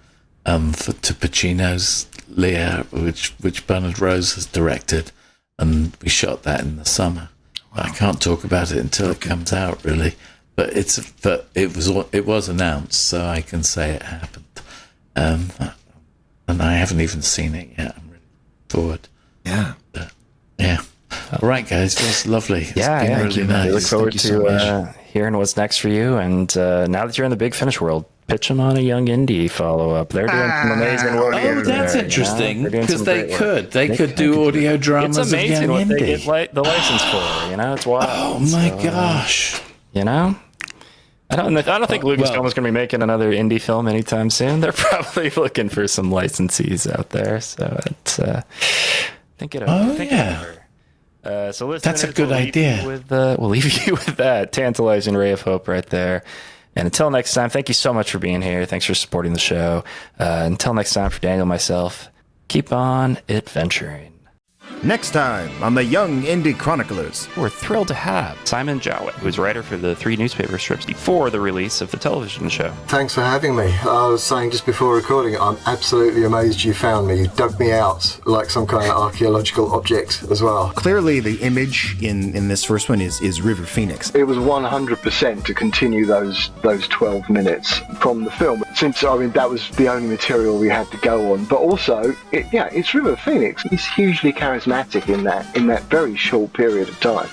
to Pacino's Lear, which Bernard Rose has directed, and we shot that in the summer. Wow. I can't talk about it until it comes out, really. But it was announced, so I can say it happened. And I haven't even seen it yet. I'm really forward. Yeah. All right, guys. It was lovely. It's been really nice. I look forward to hearing what's next for you. And now that you're in the Big Finish world, pitch them on a Young Indy follow-up. They're doing some amazing work. Oh, that's interesting, because they could do audio dramas. It's amazing of Young what Indy. they get the license for. It's wild. Oh my gosh. I don't think Lucasfilm is going to be making another indie film anytime soon. They're probably looking for some licensees out there. So it's think it over. So listeners, that's a good idea. We'll leave you with that tantalizing ray of hope right there. And until next time, thank you so much for being here. Thanks for supporting the show. Until next time, for Daniel and myself, keep on adventuring. Next time on the Young Indy Chroniclers. We're thrilled to have Simon Jowett, who's writer for the 3 newspaper strips before the release of the television show. Thanks for having me. I was saying just before recording, I'm absolutely amazed you found me. You dug me out like some kind of archaeological object as well. Clearly the image in this first one is River Phoenix. It was 100% to continue those 12 minutes from the film, since that was the only material we had to go on. But also, it's River Phoenix. He's hugely charismatic in that very short period of time.